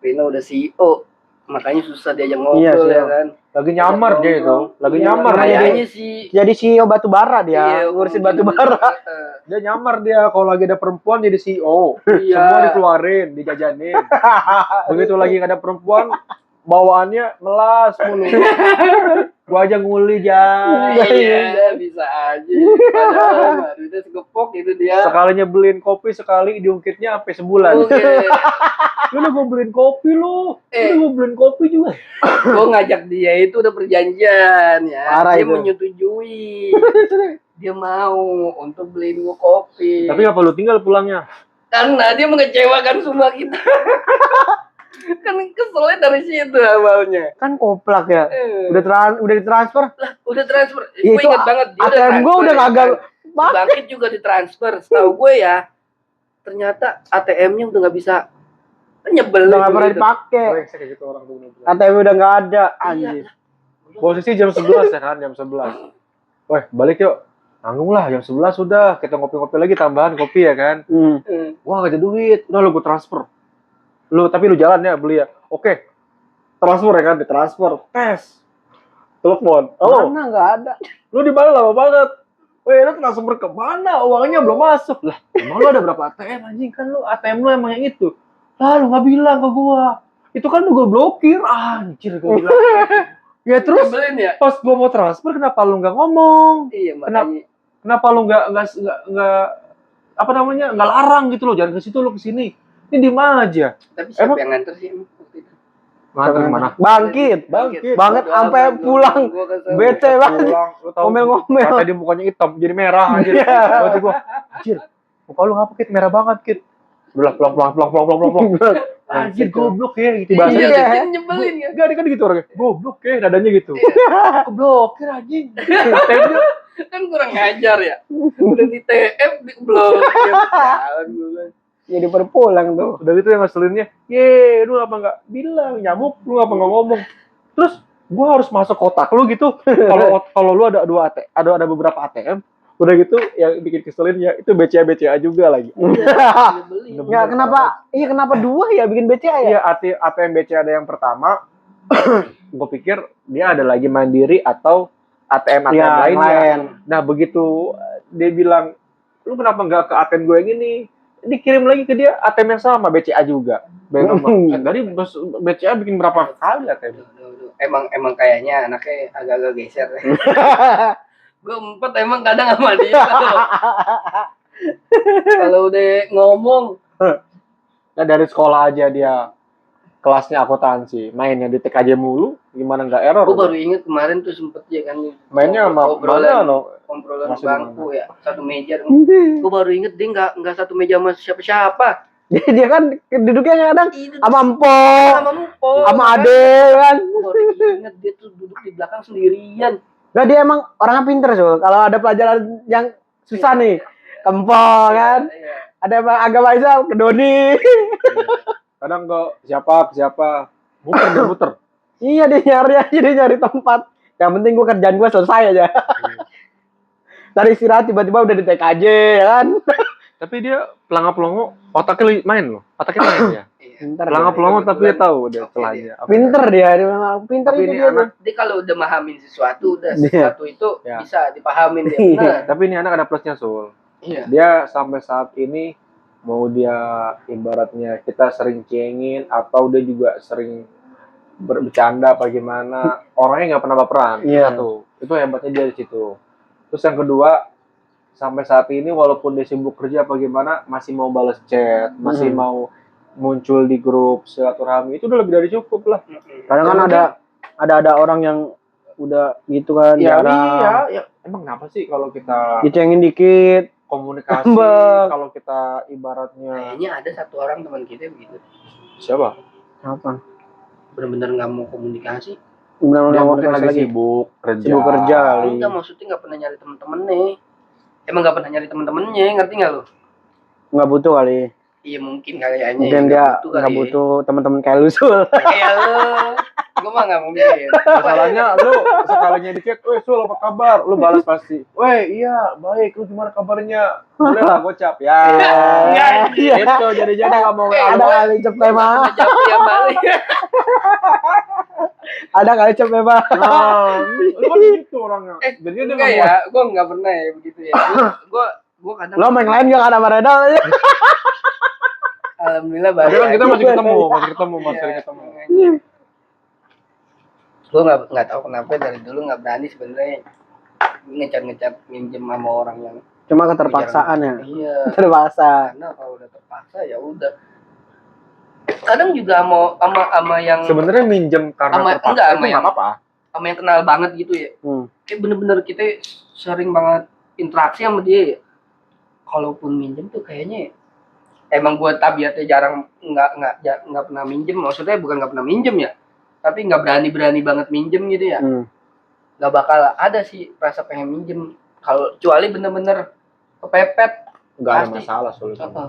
Rino udah CEO, makanya susah diajak ngobrol Iya, ya kan. Lagi nyamar dia itu, lagi Iya, nyamar kayaknya sih. Jadi CEO batu bara dia, Iya, ngurusin mungkin. batu bara. Dia nyamar dia kalau lagi ada perempuan jadi CEO. Iya. Semua dikeluarin, dijajanin. Begitu lagi nggak ada perempuan, bawaannya melas mulu. Gua aja nguli Iya, bisa aja. Padahal duitnya segepok itu dia. Sekalinya beliin kopi sekali diungkitnya sampai sebulan. Oke. Lu udah gua beliin kopi lu. Eh. Udah gua beliin kopi juga. Gue ngajak dia itu udah perjanjian ya. Parah Dia itu. menyetujui. Dia mau untuk beliin gue kopi. Tapi apa lu tinggal pulangnya? Karena dia mengecewakan semua kita. Kan keselnya dari situ awalnya. Kan koplak ya. Udah ditransfer. Udah transfer. Iya, Gue itu ingat banget dia ATM gua udah kagak Si Bangkit juga ditransfer. Setahu gue ya. Ternyata ATM-nya udah nggak bisa. Nyebel. Udah nggak itu pernah gitu. dipakai. Brengsek kayak gitu orang tuh. ATM udah nggak ada. Anjir. Posisi jam 11 ya kan, jam 11. Weh, balik yuk. Nanggung lah, jam 11 sudah. Kita ngopi-ngopi lagi, tambahan kopi ya kan. Wah, gak ada duit. Udah lu gue transfer. Tapi lu jalan ya, beli ya. Oke. Transfer ya kan, ditransfer. Tes. Telepon. Halo, Mana nggak ada. lu di mana lama banget? Weh, lu transfer ke mana? Uangnya belum masuk. Lah, emang lu ada berapa ATM anjing? Kan lu ATM lu emang yang itu. Lah, lu gak bilang ke gua. Itu kan gue blokir, anjir gue bilang. Ya terus Nyebelin ya? pas gue mau transfer kenapa lu nggak ngomong? Iya, makanya. Kenapa lu nggak apa namanya nggak larang gitu loh, jangan ke situ lu ke sini. Ini diem aja. Tapi siapa Emang- yang nganter sih emang waktu itu? Nganter mana? Bangkit. Banget sampai pulang. Bete banget. Pulang, lu tahu. Ngomel-ngomel. Tadi mukanya hitam jadi merah anjir. Iya. Berarti gua, anjir. Muka lu ngapa Kit merah banget Kit? Udah pulang. Anjir goblok ya gitu bahasanya. Iya. Iya, nyebelin ya. Enggak, dia kan gitu orangnya. Goblok ya nadanya gitu. Goblokir anjing. Kan kurang ngajar ya. Udah di TF di blok. Jalan gue. Jadi perpulang tuh. Udah gitu yang ngeselinnya, lu apa nggak bilang nyamuk, lu apa nggak ngomong. Terus gua harus masuk kotak lu gitu. Kalau lu ada ada beberapa ATM, udah gitu yang bikin keselin ya itu BCA juga lagi. Nyebelin. Nggak, kenapa dua ya bikin BCA ya? Iya, ATM BCA ada yang pertama. Gue pikir dia ada lagi Mandiri atau ATM Ya, lainnya. lain. Nah begitu dia bilang, lu kenapa nggak ke ATM gue yang ini? Dikirim lagi ke dia ATM yang sama BCA juga. Dari BCA bikin berapa kali ATM? Aduh. Emang kayaknya anaknya agak-agak geser. Gue empat emang kadang sama dia. Kalau udah ngomong, Nah dari sekolah aja dia kelasnya akuntansi, mainnya di TKJ mulu, gimana nggak error? gue baru inget kemarin tuh sempet ya kan. Mainnya sama mana lo? Obrolan Masih bangku ya, satu meja. Gue baru inget dia nggak satu meja sama siapa-siapa. Dia kan duduknya kadang Itu sama empok, sama Mupo. sama ade kan. Gue baru inget dia tuh duduk di belakang sendirian. Nggak, dia emang orangnya pinter Sul. Kalau ada pelajaran yang susah nih, kempol kan. Iya. Ada agama Islam ke Doni. Kadang ke siapa, muter. Iya, dia nyari tempat. Yang penting gua kerjaan gua selesai aja. Dari istirahat tiba-tiba udah di TKJ ya kan. Tapi dia pelangap-pelongo, otaknya main loh, otaknya main ya. Iya. Pinter. Pelangap-pelongo Iya, tapi dia tahu dia celahnya. Apa. Pinter dia memang pinter Tapi itu ini dia. anak- Dia kalau udah mahamin sesuatu, udah Iya. sesuatu itu Ya. bisa dipahamin dia. Iya. Benar. Tapi ini anak ada plusnya Sul. Iya. Dia sampai saat ini mau dia ibaratnya kita sering cengin atau dia juga sering bercanda apa gimana, orangnya nggak pernah baperan. Iya. Satu. Itu hebatnya dia di situ. Terus yang kedua, sampai saat ini walaupun dia sibuk kerja apa gimana, masih mau balas chat, masih mau muncul di grup silaturahmi, itu udah lebih dari cukup lah. Kadang kan ada orang yang udah gitu kan, Ya, jarang. ya, emang kenapa sih kalau kita Dicengin dikit. komunikasi, Bang. kalau kita ibaratnya Kayaknya ada satu orang teman kita begitu. siapa? Apa? Bener-bener nggak mau komunikasi. Benar-benar Dia nggak mungkin mau lagi lagi. sibuk kerja. Sibuk kerja kali. Enggak, maksudnya nggak pernah nyari temen-temennya. Emang nggak pernah nyari temen-temennya, ngerti nggak lo? Nggak butuh kali. Iya mungkin kayaknya. Mungkin dia nggak butuh teman-teman kayak lu Sul. Kayak lo. Gue mah nggak mungkin. Masalahnya lu sekalinya di chat, "Weh, Sul apa kabar?" Lu balas pasti, "Weh, iya, baik. Lu gimana kabarnya?" Boleh lah gocap. Ya. Iya. Itu jadi nggak mau Ada kali cepet mah. Jawab dia balik. Ada kali cepet mah. Nah, lu kan gitu orangnya. Jadi dia Enggak nggak ya, gue nggak pernah ya begitu ya. Gue kadang. Lo main lain gak ada sama Redal aja. Alhamdulillah mau. Tapi kan kita masih ketemu, Iya. sering ketemu. Gue nggak tahu kenapa dari dulu nggak berani sebenarnya ngecat minjem sama orang yang Cuma keterpaksaan ya. iya, Terpaksa. karena kalau udah terpaksa ya udah. Kadang juga sama yang Sebenarnya minjem karena Sama- terpaksa enggak, itu sama nggak yang- apa-apa. sama yang kenal banget gitu ya. Kayak bener-bener kita sering banget interaksi sama dia ya. Kalaupun minjem tuh kayaknya emang gue tabiatnya jarang nggak pernah minjem. Maksudnya bukan nggak pernah minjem ya, tapi nggak berani banget minjem gitu ya. Nggak bakal ada sih rasa pengen minjem. Kalau kecuali bener-bener kepepet. Nggak ada Pasti. masalah soalnya. Apa?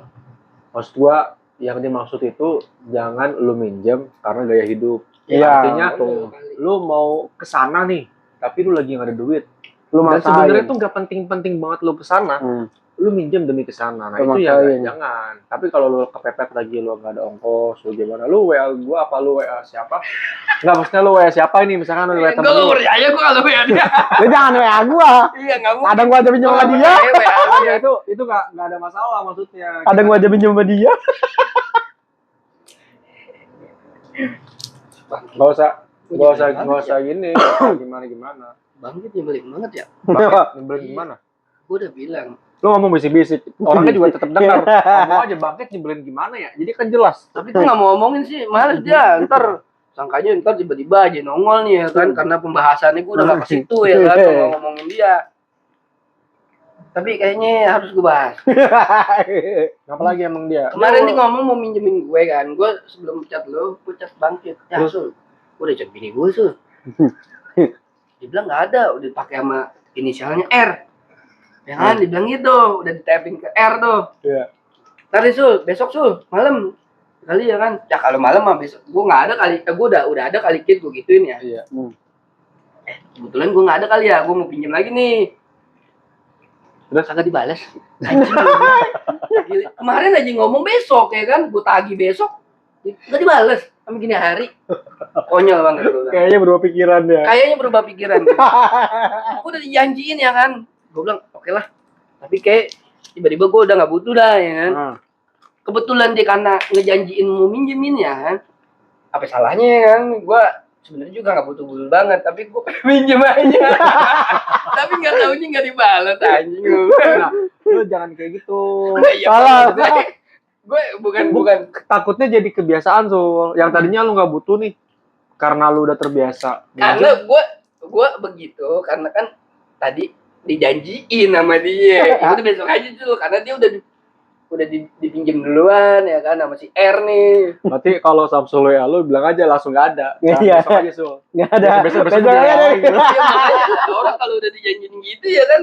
Maksud gua yang dimaksud itu jangan lu minjem karena gaya hidup. Iya. Artinya Tuh. lu mau ke sana nih, tapi lu lagi nggak ada duit. Lu Dan maksain. sebenarnya tuh nggak penting-penting banget lu ke sana. Hmm. Lu minjem demi ke sana. Nah, Lu itu ya maksain. jangan. Tapi kalau lu kepepet lagi lu nggak ada ongkos, lu gimana? Lu WA gua apa lu WA siapa? Nggak, maksudnya lu WA siapa ini? Misalkan lu WA temen Gue lu. percaya gue kalau ya dia. Lu jangan WA gua. Iya nggak mungkin. Kadang gua aja pinjam sama dia. Ya, itu nggak ada masalah maksudnya. Kadang gua aja pinjam sama dia. Bangkit. Nggak usah gini. Gimana. Bangkit nyebelin banget ya. Nyebelin gimana? Gue udah bilang. Lu ngomong bisik-bisik, orangnya juga tetap dengar. Ngomong aja bangkit nyebelin gimana ya? Jadi kan jelas. Tapi tuh nggak mau ngomongin sih, males dia. Ntar sangkanya ntar tiba-tiba aja nongol nih ya kan, karena pembahasannya gue udah nggak ke situ ya kan, mau ngomongin dia. Tapi kayaknya harus gue bahas. Apa lagi emang dia? Kemarin dia ngomong mau minjemin gue kan, gue sebelum chat lo, gue chat Bangkit. Ya Sul, gue udah chat bini gue Sul. Dia bilang nggak ada, udah pakai sama inisialnya R. Ya kan, dibilang gitu, udah di-tapping ke R tuh. Iya. Tadi Sul, besok Sul, malam kali ya kan. Ya kalau malam mah besok, gue nggak ada kali, gue udah ada kali kit gue gituin ya. Iya. Kebetulan gue nggak ada kali ya, gue mau pinjam lagi nih. Terus Kagak dibalas. Anjing. Gila. Kemarin aja ngomong besok ya kan, gue tagih besok, nggak dibalas. Sampai gini hari, konyol banget gue. kayaknya berubah pikiran ya. Kayaknya berubah pikiran. Gue udah dijanjiin ya kan, gue bilang oke lah. Tapi kayak tiba-tiba gue udah nggak butuh dah ya kan. Kebetulan dia karena ngejanjiin mau minjemin ya kan. Apa salahnya ya kan? Gue sebenarnya juga nggak butuh banget, tapi gue pengen minjem aja. Tapi nggak taunya nggak dibalas anjing. Nah, lu jangan kayak gitu. Ya, Salah. gue bukan Takutnya jadi kebiasaan Sul. Yang tadinya lu nggak butuh nih, karena lu udah terbiasa. karena gue begitu karena kan tadi dijanjiin sama dia. Ya udah besok aja tuh karena dia udah dipinjem duluan ya kan sama si R nih. Berarti kalau Samsul ya lu bilang aja langsung nggak ada. Jangan Iya. besok aja Sul. Nggak ada. Besok Besok bilang aja. lagi. Ya, makanya orang kalau udah dijanjiin gitu ya kan,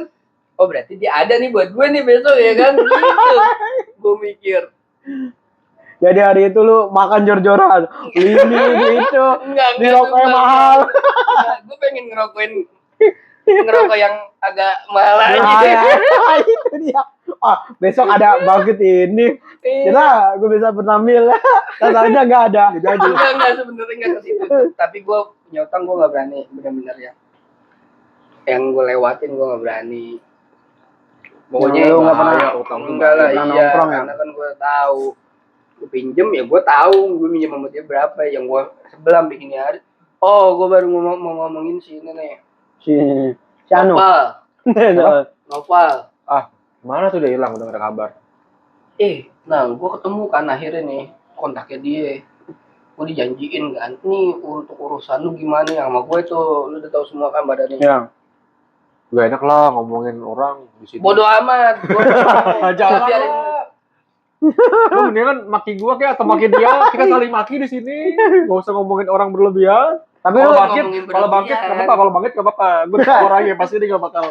oh berarti dia ada nih buat gue nih besok ya kan, gitu. Gue mikir Jadi hari itu lu makan jor-joran. Ini itu. enggak Di rokoknya mahal. Gue pengen ngerokok yang agak mahal Ah, aja. ya. Itu dia. Besok ada Bangkit ini. Kira gue bisa bernamil. Rasanya nggak ada. Jadi. Enggak sebenarnya enggak ke situ. Tapi gue punya utang, gue nggak berani benar-benar ya. Yang gue lewatin gue nggak berani. Pokoknya Lu nggak pernah bahaya, utang tuh enggak lah, pernah iya. nongkrong ya? Karena kan gue tahu. Gue pinjem ya gue tahu gue minjem sama dia berapa. Yang gue sebelah bikin hari. Oh, gue baru mau ngomongin si ini nih. Si Anu. Noval. Mana tuh dia hilang udah nggak ada kabar. Nah gue ketemu kan akhirnya nih kontaknya dia. Gue dijanjiin kan, nih untuk urusan lu gimana ya sama gue tuh, lu udah tahu semua kan badannya. Ya. Gak enak lah ngomongin orang di sini. Bodoh amat. Jangan biarin. lah. Lu mendingan maki gua kayak atau maki dia, kita saling maki di sini. Gak usah ngomongin orang berlebihan. Tapi Kalau lu bangkit, ngomongin kalau bangkit berlebihan. nggak apa-apa, kalau bangkit nggak apa-apa. Gue tahu orangnya pasti dia nggak bakal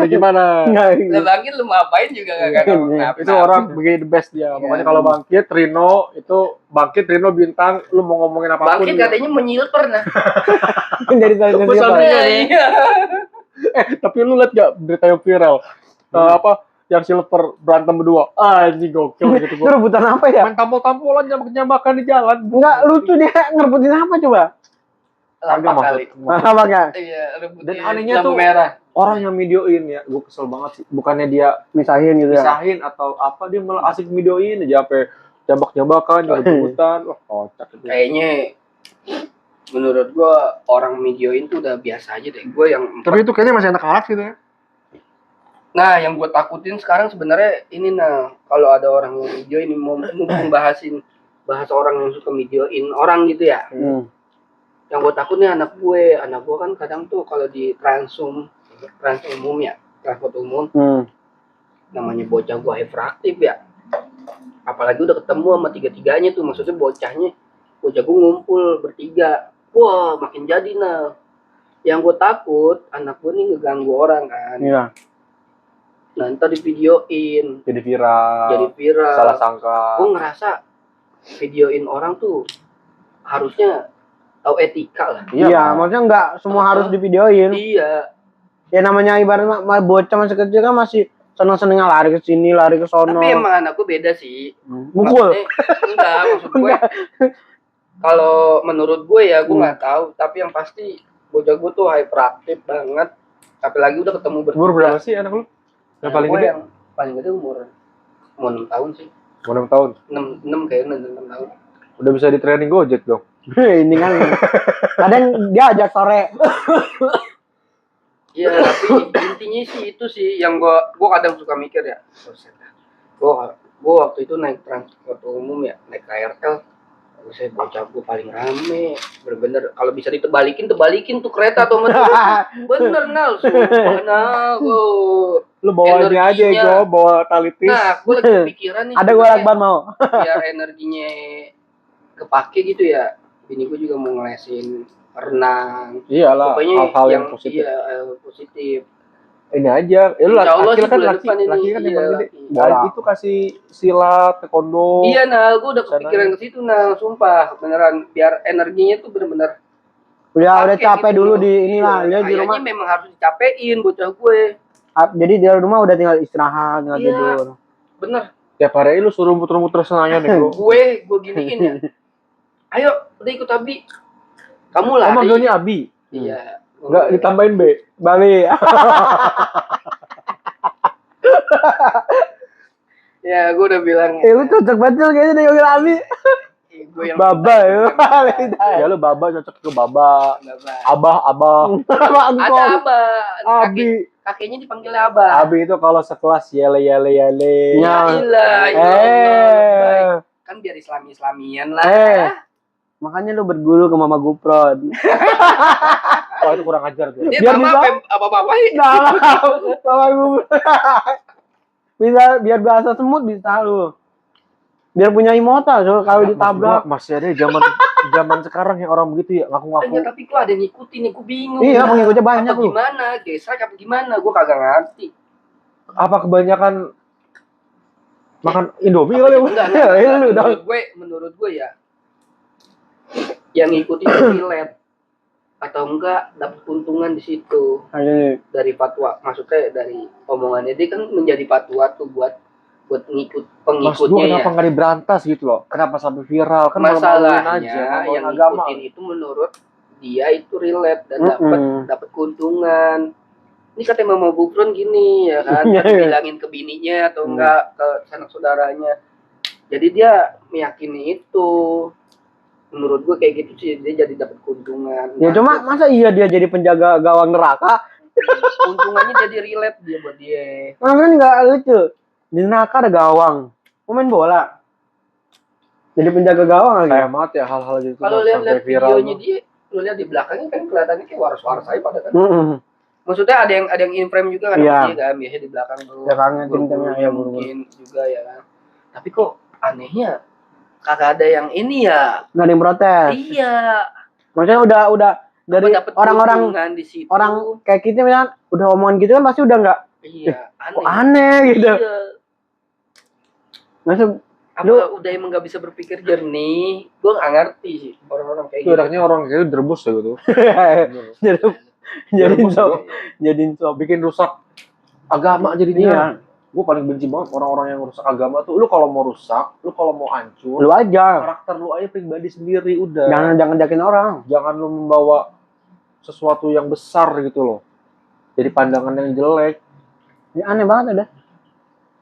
gimana. Lah bangkit lu mau apain juga gak kenapa. Itu orang begini the best dia. Pokoknya kalau bangkit, Rino itu bangkit, Rino bintang, lu mau ngomongin apapun. Bangkit dia. katanya menyilper nah. jadi tadi Gua sampai- Iya. Tapi lu liat gak berita yang viral? Apa yang silver berantem berdua? Anjing gokil gitu Itu gua. rebutan apa ya? Main tampol-tampolan nyambak-nyambakan di jalan. Enggak lucu dia ngerebutin apa coba? Lama kali. Apa enggak? Iya, rebutin Dan anehnya lampu tuh merah. orang yang videoin ya, gue kesel banget sih. Bukannya dia Misahin gitu ya. pisahin atau apa, dia malah asik videoin aja sampai jambak-jambakan, jemput-jemputan. Wah, kocak itu. Kayaknya menurut gua orang videoin tuh udah biasa aja deh. Gua yang Tapi itu kayaknya masih anak-anak gitu ya. Nah, yang gue takutin sekarang sebenarnya ini kalau ada orang yang videoin mau bahas orang yang suka videoin orang gitu ya. Yang gue takutnya anak gue kan kadang tuh kalau di transum umum ya, transport umum, namanya bocah gue hyperaktif ya. Apalagi udah ketemu sama tiga-tiganya tuh, maksudnya bocah gue ngumpul bertiga, wah makin jadi Yang gue takut anak gue nih ngeganggu orang kan. Iya. Nah, ntar di videoin, Jadi viral. Salah sangka. Gue ngerasa videoin orang tuh harusnya tahu etika lah. Iya, maksudnya enggak semua harus divideoin. Iya. Ya namanya ibarat bocah masih kecil kan masih seneng-senengnya lari ke sini, lari ke sono. Tapi emang anak gue beda sih. Mukul. Maksudnya, maksud gue. Kalau menurut gue ya, gue nggak tahu. Tapi yang pasti bocah gue tuh hyperaktif banget. Apalagi udah ketemu Umur berapa sih anak lu? Yang paling gue gede? yang paling gede umur 6 tahun sih. Umur 6 tahun. 6 kayaknya 6 tahun. Udah bisa di training Gojek dong. Ini kan kadang dia ajak sore. Iya, tapi intinya sih itu sih yang gua kadang suka mikir ya. Gua waktu itu naik transport umum ya, naik KRL. Saya bocah gua paling rame. Bener-bener kalau bisa tebalikin tuh kereta atau motor. Bener Nal, sumpah Nal. Lu bawa ini aja Energinya. gue, bawa tali tis. Nah, gua lagi pikiran nih. Ada gue sebenarnya lakban mau. biar energinya kepake gitu ya. Bini gua juga mau ngelesin renang. Iyalah, Pokoknya hal-hal yang positif. Iya, positif. Ini aja, ya lu Insya Allah laki sih kan bulan laki depan ini. kan yang Iya, paling gede. laki. Bola. Itu kasih silat, taekwondo. Iya, nah, gue udah Sana. kepikiran ke situ, nah, sumpah, beneran, biar energinya tuh bener-bener. Udah pakai capek gitu dulu loh. di inilah, Iya, dia di kayaknya rumah. memang harus dicapein bocah gue. Jadi di rumah udah tinggal istirahat, tinggal Iya. tidur. Bener. Tiap hari lu suruh muter-muter senanya deh bro. Gue giniin ya. Ayo, udah ikut Abi. Kamu lari. manggilnya Abi. Iya. Enggak ditambahin B. Bali. Ya, gue udah bilang. Lu cocok banget kayaknya dari Yogi Abi. Gue yang Baba ya. Ya lu Baba cocok ke Baba. Baba. Abah. Ada Abah. Abi. Kakeknya dipanggil Abah. Abi itu kalau sekelas yele. Ya Ya. ilah, ya Allah, baik. Eh. Kan biar Islamian lah. Makanya lu berguru ke Mama Guprod. Oh itu kurang ajar tuh. Dia Biar mama bisa- apa ya? Nah, Mama Guprod. Bisa biar bahasa semut bisa lu. Biar punya imota so kalau ditabrak. Masih ada zaman sekarang yang orang begitu ya ngaku-ngaku. Enggak, tapi kok ada yang ngikutin nih, gue bingung. Iya, pengikutnya banyak apa lu. gimana? Gesrek apa gimana? Gue kagak ngerti. Apa kebanyakan makan Indomie kali ya? Enggak, Iya, lu dong. menurut gue ya. Yang ngikutin itu relate atau enggak dapat keuntungan di situ Ayo, dari fatwa. Maksudnya dari omongannya dia kan menjadi fatwa tuh buat Mas pengikutnya gua ya. kenapa nggak diberantas gitu loh? Kenapa sampai viral? Kan malu-maluin Masalahnya ngomongin yang agama. ngikutin itu menurut dia itu relate dan dapat keuntungan. Ini katanya Mama Bukron gini ya kan, Iya, iya. bilangin ke bininya atau enggak ke sanak saudaranya. Jadi dia meyakini itu. Menurut gue kayak gitu sih, dia jadi dapat keuntungan. Ya cuma masa iya dia jadi penjaga gawang neraka? Keuntungannya jadi relate dia buat dia. Kan nggak lucu. Di neraka ada gawang. Mau main bola. Jadi penjaga gawang lagi. Sayang banget ya hal-hal gitu Kalau sampai lihat viral. videonya dia, lu lihat di belakangnya kan kelihatannya kayak waras-waras aja pada kan. Maksudnya Maksudnya ada yang in frame juga kan Iya. dia kan, biasanya di belakang tuh. Belakangnya tim-timnya, Guru-gurunya ya, guru-guru. mungkin juga ya kan. Tapi kok anehnya kagak ada yang ini ya. nggak ada yang protes. Iya. Maksudnya udah dari Dapet orang-orang keuntungan di situ. orang kayak kita misalnya udah omongan gitu kan pasti udah nggak Iya, kok aneh gitu. Iya. Maksud Apa Lu- udah emang gak bisa berpikir jernih? Gue gak ngerti sih orang-orang kayak Itu anaknya orang kayak direbus ya gitu. jadi Direbus so gitu. jadi so Bikin rusak agama jadinya. iya Gue paling benci banget orang-orang yang rusak agama tuh. Lu kalau mau rusak, lu kalau mau hancur, lu aja karakter lu aja pribadi sendiri udah. jangan jakin orang. Jangan lu membawa sesuatu yang besar gitu loh. Jadi pandangan yang jelek. Ini aneh banget udah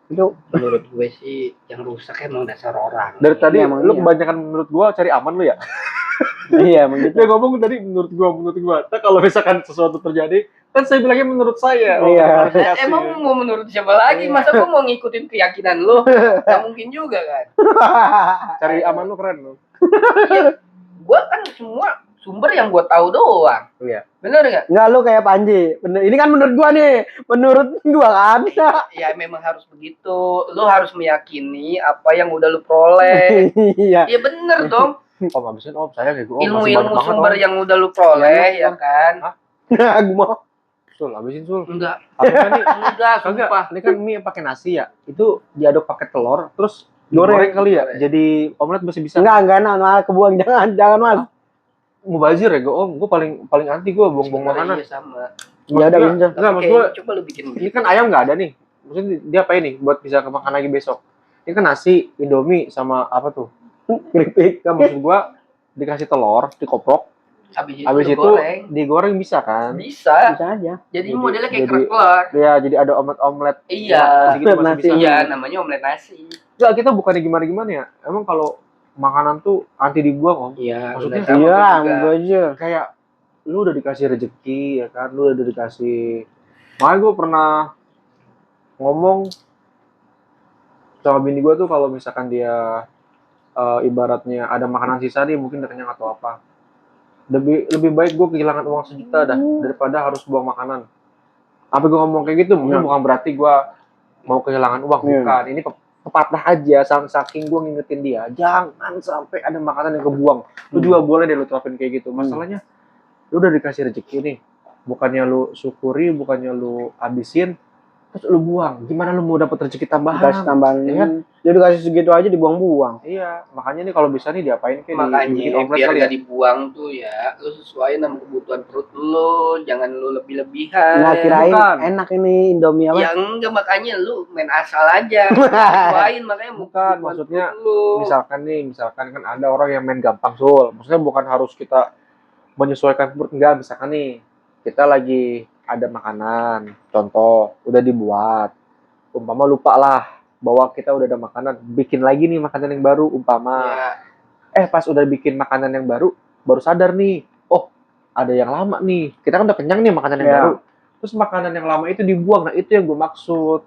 itu. menurut gue sih yang rusak emang dasar orang. Dari tadi Iya, emang lu iya. kebanyakan menurut gua cari aman lu ya. Iya emang gitu. Dia ngomong tadi menurut gua. Nah, kalau misalkan sesuatu terjadi, kan saya bilangnya menurut saya. Iya. klarifikasi. Emang mau menurut siapa lagi? Masa gue mau ngikutin keyakinan lu? Gak mungkin juga kan. Cari aman lu keren lu. Iya, gue kan semua sumber yang gue tahu doang. Iya. Bener gak? Enggak lu kayak Panji. Bener. Ini kan menurut gua nih. Menurut gua kan. Ya memang harus begitu. Lu harus meyakini apa yang udah lu peroleh. Iya. Iya bener dong. Om habisin om saya kayak gua. Ilmu-ilmu sumber yang udah lu peroleh ya kan. Gua mau. Sul habisin sul. Enggak. Apa nih? Enggak, Kagak. sumpah. Ini kan mie yang pakai nasi ya. Itu diaduk pakai telur terus Goreng. goreng kali ya. Goreng. Jadi omelet masih bisa. Enggak enak malah kebuang jangan Mas. Mubazir ya gua om. Gua paling anti gua buang-buang makanan. Iya sama. Ya udah Maksud gua- bisa. Enggak, Tapi maksud gua coba lu bikin. ini kan ayam nggak ada nih. Maksudnya dia apa ini buat bisa kemakan lagi besok. Ini kan nasi, indomie sama apa tuh? Keripik. Kan maksud gua dikasih telur, dikoprok, Habis habis itu itu goreng. digoreng bisa kan? Bisa. Bisa aja. Jadi Jadi- modelnya kayak jadi- kerak telur. Ya jadi ada omelet-omelet. Iya. Masih gitu masih Nasi. bisa. Iya, namanya omelet nasi. Enggak, kita bukannya gimana-gimana ya. Emang kalau makanan tuh anti dibuang om. Iya, Maksudnya benar. Sama Iya, gua juga. gue aja. Kayak lu udah dikasih rezeki ya kan, lu udah dikasih. Makanya gue pernah ngomong sama bini gue tuh kalau misalkan dia ibaratnya ada makanan sisa nih mungkin udah kenyang atau apa, lebih lebih baik gue kehilangan uang sejuta dah daripada harus buang makanan. Apa gue ngomong kayak gitu mungkin Iya. bukan berarti gue mau kehilangan uang, Iya. bukan. Ini pepatah aja, saking gue ngingetin dia jangan sampai ada makanan yang kebuang. Lu juga boleh deh lu terapin kayak gitu. Masalahnya lu udah dikasih rezeki nih, bukannya lu syukuri, bukannya lu habisin terus lu buang, gimana lu mau dapat rezeki tambahan? Dikasih tambahan. Iya kan? Dia dikasih segitu aja dibuang-buang. Iya, makanya nih kalau bisa nih diapain kayak Makanya dibikin omelet biar kali nggak ya. dibuang tuh ya, lu sesuaiin sama kebutuhan perut lu, jangan lu lebih-lebihan. Nah, kirain bukan. enak ini Indomie apa? Ya enggak, makanya lu main asal aja. Sesuaiin makanya Bukan, kebutuhan maksudnya perut lu. misalkan kan ada orang yang main gampang sul. Maksudnya bukan harus kita menyesuaikan perut, enggak. Misalkan nih kita lagi ada makanan, contoh udah dibuat, umpama lupa lah bahwa kita udah ada makanan, bikin lagi nih makanan yang baru umpama. Ya, Pas udah bikin makanan yang baru sadar nih, oh ada yang lama nih, kita kan udah kenyang nih makanan yang Iya. baru, terus makanan yang lama itu dibuang. Nah itu yang gue maksud,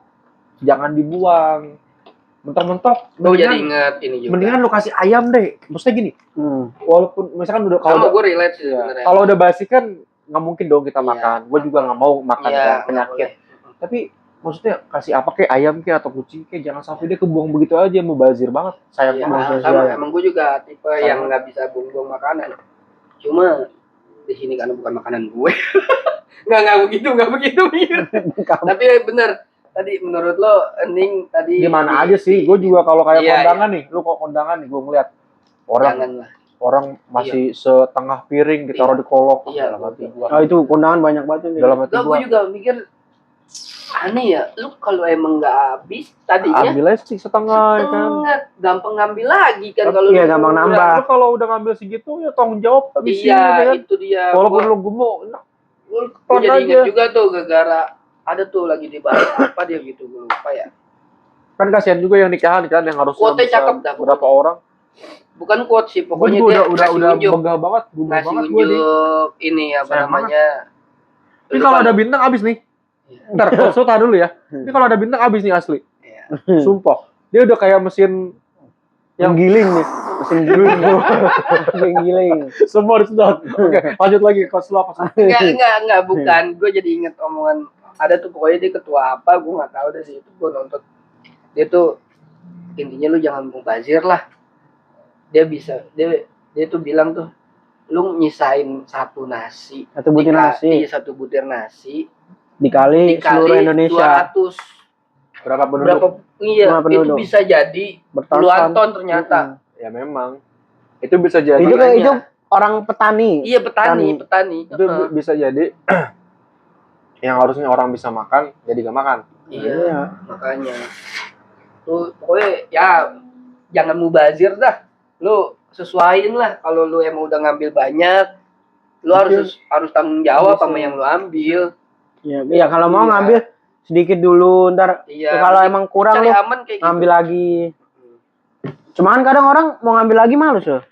jangan dibuang mentok-mentok. lu jadi Mendingan, inget ini juga. mendingan lu kasih ayam deh, maksudnya gini, walaupun misalkan udah Sama kalau gue relate sih Iya. sebenarnya. Kalau udah basi kan nggak mungkin dong kita Iya. makan. Gue juga nggak mau makan Iya, kan, nggak penyakit. boleh. Tapi maksudnya kasih apa kayak ayam kayak atau kucing kayak, jangan sampai dia kebuang begitu aja, mubazir banget. Sayang Iya, banget. sama emang gue juga tipe Sama. yang nggak bisa buang-buang makanan. Cuma di sini karena bukan makanan gue. nggak begitu mikir. Tapi bener tadi menurut lo ending tadi Gimana aja sih? Gue juga kalau kayak Iya, kondangan nih, lu kok kondangan nih, gue ngeliat jangan lah. orang masih setengah piring ditaruh di kolok. Iya. Dalam hati gua. Oh, itu kondangan banyak banget itu. Dalam hati Lo gua. gue juga mikir aneh ya, lu kalau emang nggak habis tadinya Ambil aja sih setengah ya kan. setengah, gampang ngambil lagi kan kalau Iya, lu gampang udah- nambah. Lu kalau udah ngambil segitu ya tanggung jawab habisin Iya, ya kan. itu dia. Walaupun Gua- lu gemuk, Gue pelan jadi aja. inget juga tuh gara-gara ada tuh lagi dibahas apa dia gitu, gue lupa ya. kan kasihan juga yang nikahan kan, yang harus Quote-nya cakep dah, berapa orang. Bukan quote sih, Pokoknya pokoknya gue dia udah ngasih unjuk, begah banget, gubah ngasih banget gue nih. unjuk ini apa Sayang namanya. Ini Lu kalau kan- ada bintang abis nih. Iya. Ntar, tahan dulu ya. Ini kalau ada bintang abis nih asli. Iya. Sumpah. Dia udah kayak mesin Yang giling nih. Mesin giling. Mesin giling. semua disedot. Oke, lanjut lagi ke lu apa sih? Enggak, bukan. Gue jadi inget omongan ada tuh pokoknya dia ketua apa, gue nggak tahu deh sih itu, gue nonton. Dia tuh intinya lu jangan mubazir lah. Dia tuh bilang tuh lu nyisain satu nasi. Satu butir nasi. Iya, satu butir nasi Dikali seluruh Indonesia. 200. Berapa penduduk? Berapa? Iya, Berapa itu penduduk? bisa jadi Bertonton. puluhan ton ternyata. Ya memang. Itu bisa jadi. Itu Makanya. itu orang petani. Iya, petani. Itu bisa jadi yang harusnya orang bisa makan jadi gak makan. Iya, makanya. Lu pokoknya ya jangan mubazir dah. Lu sesuaiin lah, kalau lu emang udah ngambil banyak, lu harus tanggung jawab sama yang lu ambil. Iya, kalau mau Iya. ngambil sedikit dulu, ntar Iya. kalau emang kurang Cari lu aman kayak ngambil gitu. lagi. Cuman kadang orang mau ngambil lagi males loh.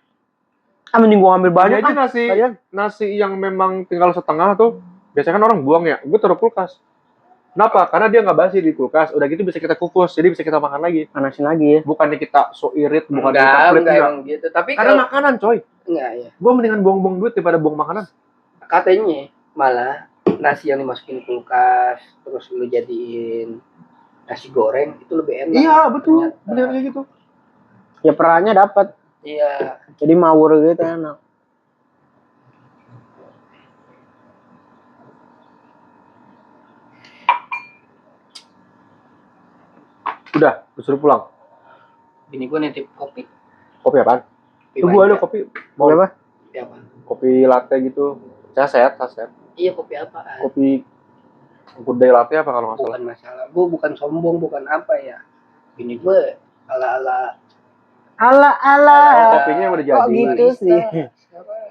Mending gua ngambil banyak Banyak aja nasi yang memang tinggal setengah tuh. Biasanya kan orang buang ya. Gue taruh kulkas. Kenapa? Karena dia nggak basi di kulkas. Udah gitu bisa kita kukus, jadi bisa kita makan lagi. panasin lagi ya. Bukannya kita so irit, bukannya kita pelit, Enggak enggak. emang gitu. Tapi Karena kalau makanan coy. enggak ya. Gue mendingan buang-buang duit daripada buang makanan. Katanya malah nasi yang dimasukin kulkas terus lu jadiin nasi goreng itu lebih enak. Iya betul, ternyata. bener kayak gitu. Ya perannya dapat. Iya. Jadi mawur gitu enak. Udah, disuruh pulang. Bini gue nitip kopi. Kopi apaan? Kopi Itu gue ada banyak. kopi. Mau apa? Kopi apa? Kopi latte gitu. Saset. Iya, kopi apa? Kopi good day latte apa kalau nggak salah. Bukan masalah. Gue bukan sombong, bukan apa ya. Bini gue ala-ala Ala. Kopinya yang udah Kok jadi. gitu sih?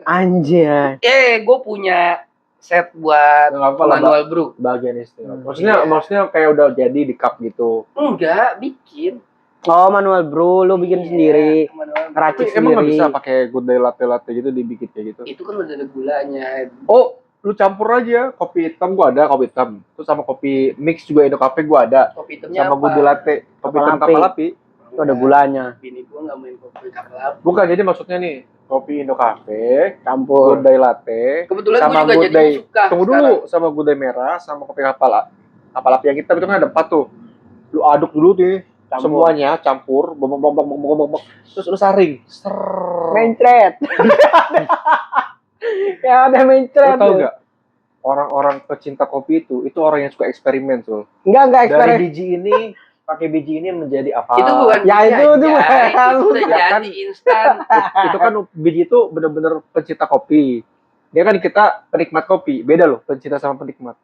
Anjay. Gue punya set buat Nggak apa lah, manual brew. bagian istimewa. Iya. Maksudnya kayak udah jadi di cup gitu. Enggak, bikin. Oh, manual brew, lu bikin Iya, sendiri. manual. Ngeracik Emang nggak sendiri. bisa pakai good day latte gitu dibikin kayak gitu? Itu kan udah ada gulanya. Oh, lu campur aja kopi hitam gua ada kopi hitam. Terus sama kopi mix juga Indo Cafe gua ada. Kopi hitamnya Sama apa? good day latte, kopi hitam Kapal kapal api. Itu ada gulanya. Bini gua nggak main kopi kapal api. Bukan, jadi maksudnya nih kopi Indo Cafe, Campur. good day latte, Kebetulan sama gua juga good jadi day. suka. Tunggu dulu, sama good day merah, sama kopi kapal api yang hitam itu kan ada 4 tuh. Lu aduk dulu tuh semuanya campur, bom, terus lu saring. Mencret. Ya ada Lu mencret. tau gak? Orang-orang pecinta kopi itu orang yang suka eksperimen tuh. Enggak Dari eksperimen. biji ini pakai biji ini menjadi apa? Itu bukan Ya, biji itu tuh, aja, Bang. itu udah Ya kan? jadi instan. Itu kan biji itu bener-bener pencinta kopi. Dia kan kita penikmat kopi, beda loh pencinta sama penikmat.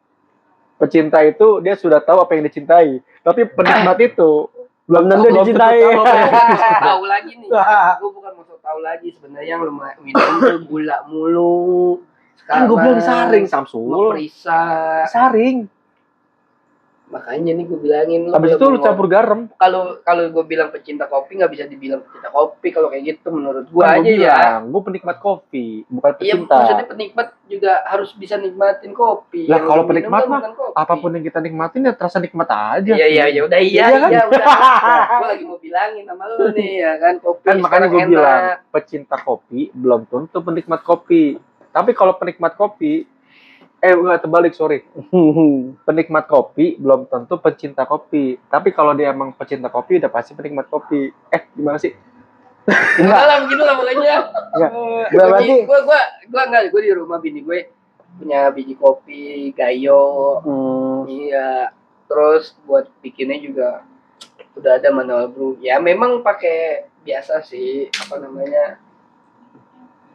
Pecinta itu dia sudah tahu apa yang dicintai, tapi penikmat itu Belum tentu dicintai. tahu apa yang Tahu lagi nih. Gue bukan mau tahu lagi sebenarnya yang lu minum tuh gula mulu. Kan gue bilang saring Sama Samsul, perisa. saring. Makanya nih gue bilangin Habis itu lu campur garam. kalau gue bilang pecinta kopi nggak bisa dibilang pecinta kopi kalau kayak gitu menurut gue Kan aja gua ya. bilang, gue penikmat kopi, bukan Iya, pecinta. maksudnya penikmat juga harus bisa nikmatin kopi. Lah, Yang kalau lu minum penikmat kan mah, bukan kopi. Apapun yang kita nikmatin ya terasa nikmat aja. Iya ya udah Iya kan? udah. Gue lagi mau bilangin sama lu nih ya kan kopi. Kan makanya gue sekarang bilang enak. pecinta kopi belum tentu penikmat kopi. Tapi kalau penikmat kopi, enggak terbalik, sorry. Penikmat kopi belum tentu pecinta kopi. Tapi kalau dia emang pecinta kopi udah pasti penikmat kopi. Gimana sih? Enggak lah begitu lah pokoknya. Enggak. Berarti Gue enggak, gue di rumah bini gue punya biji kopi, gayo. Iya. Terus buat bikinnya juga udah ada manual brew. Ya memang pakai biasa sih apa namanya?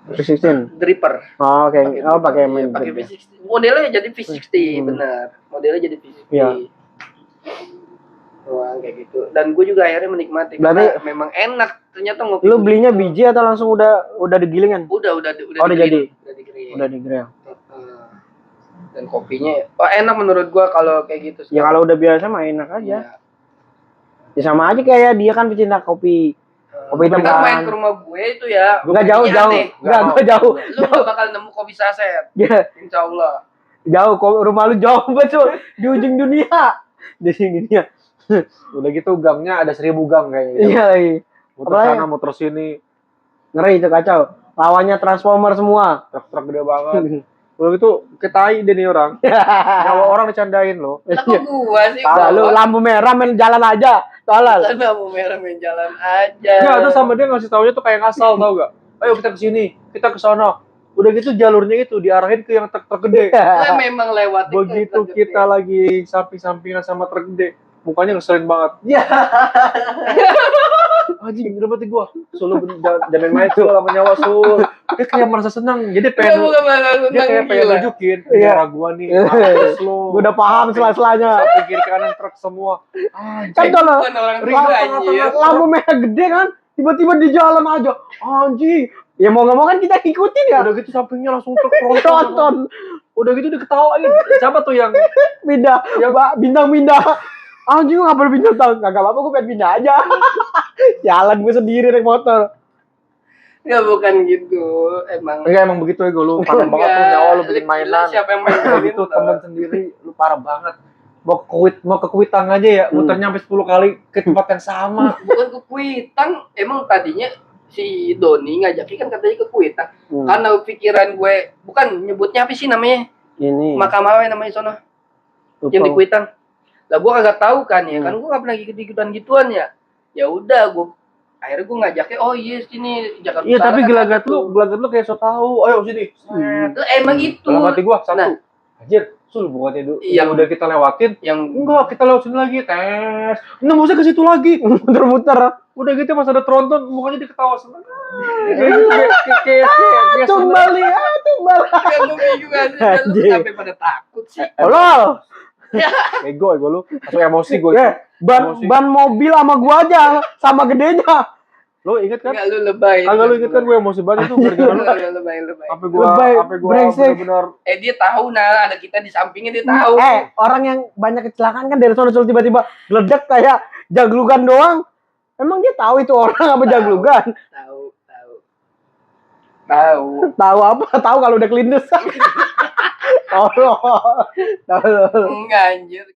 V16. Dripper. Oh, oke. Oh, pakai Iya, main pakai drip ya. V60. Modelnya jadi V60 benar. Modelnya jadi V60. Iya. Wah, kayak gitu. Dan gue juga akhirnya menikmati Berarti- karena memang enak ternyata ngopi. Lu belinya biji atau langsung udah digilingan? Udah Oh, udah di-grill. jadi. Udah di-grill. Udah digrill. Heeh. Dan kopinya enak menurut gua kalau kayak gitu. Ya kalau udah biasa mah enak aja. Iya. Ya sama aja kayak dia kan pecinta kopi. Kopi hitam Kita kan. main ke rumah gue itu ya. Enggak kopinya jauh. aneh. Enggak, gua jauh. Lu gak bakal nemu kopi saset. Ya, Insya Allah. jauh rumah lu jauh betul di ujung dunia. Di ujung dunia. Udah gitu gangnya ada 1000 gang kayaknya. Iya lagi. Muter Apalagi- sana, muter sini. Ngeri itu kacau. Lawannya Transformer semua. Truk-truk gede banget. Udah gitu ketai deh nih orang. Nyawa orang dicandain loh. Lah kok gua sih? Nah, lu lampu merah main jalan aja. Tolol. Karena mau merah main jalan aja. Enggak, itu sama dia ngasih taunya tuh kayak ngasal, tau gak? Ayo kita ke sini, kita ke sono. Udah gitu jalurnya itu diarahin ke yang truk gede. Lah memang lewat itu, Begitu truk kita gede. lagi samping-sampingan sama truk gede, mukanya ngeselin banget. Ya. Anjing, udah mati gua. Sulu jangan main sul sama nyawa sul. Dia kayak merasa senang. Jadi Enggak, pengen bukan malah dia senang, kayak pengen gila. nunjukin Iya. darah gua nih. Awas lu. Gua udah paham sela-selanya. Samping kiri kanan truk semua. Kan tolol. Bukan orang Ring tua tengah-tengah. anjir. Lampu merah gede kan, tiba-tiba di jalan aja. Anjing. Ya mau nggak mau kan kita ikutin ya. Udah gitu sampingnya langsung truk tronton. Tonton. Udah gitu diketawain. Siapa tuh yang Pindah. Bintang pindah. Anjing gua nggak perlu pindah tahun. Kagak apa-apa gue pengen pindah aja. Jalan gue sendiri naik motor. Ya bukan gitu. emang begitu ya gue lu parah banget tuh nyawa lu bikin mainan. Siapa yang main Udah gitu temen sendiri lu parah banget. Mau ke Kuitang aja ya, muternya sampai 10 kali ke tempat yang sama. Bukan ke Kuitang, emang tadinya si Doni ngajakin kan katanya ke Kuitang. Karena pikiran gue, bukan nyebutnya apa sih namanya? Ini. Makam apa namanya sono? Yang di Kuitang. Lah gue kagak tahu kan ya, kan gue gak pernah ikut-ikutan gituan ya. Ya udah gue akhirnya gue ngajaknya, oh iya sini Jakarta. Iya, tapi Utara kan gelagat lu kayak so tahu. Ayo sini. Lah, emang itu Dalam hati gua satu. Nah. Anjir, sul bukannya itu Yang- udah kita lewatin. yang Enggak, kita lewat sini lagi, tes. Nembusnya ke situ lagi. Muter-muter. Udah gitu pas ada tronton, mukanya dia ketawa seneng. Kayak Tumbal nih, tumbal. Gak gue bingung aja, lu Anjing. sampai pada takut sih. Tolol. ego lu. Langsung emosi gue. Ban mobil sama gua aja, sama gedenya. Lu inget kan? Enggak lu lebay. Kagak lu inget kan gue emosi banget itu gara-gara lu. lebay. Sampai gua Lebay, brengsek. bener-bener Dia tahu nah ada kita di sampingnya dia tahu. Orang yang banyak kecelakaan kan dari sono tiba-tiba geledak kayak jaglugan doang. Emang dia tahu itu orang apa jaglugan? Tahu, tahu. Tahu. Tahu apa? Tahu kalau udah kelindes. Tolong. Tolong. Enggak anjir.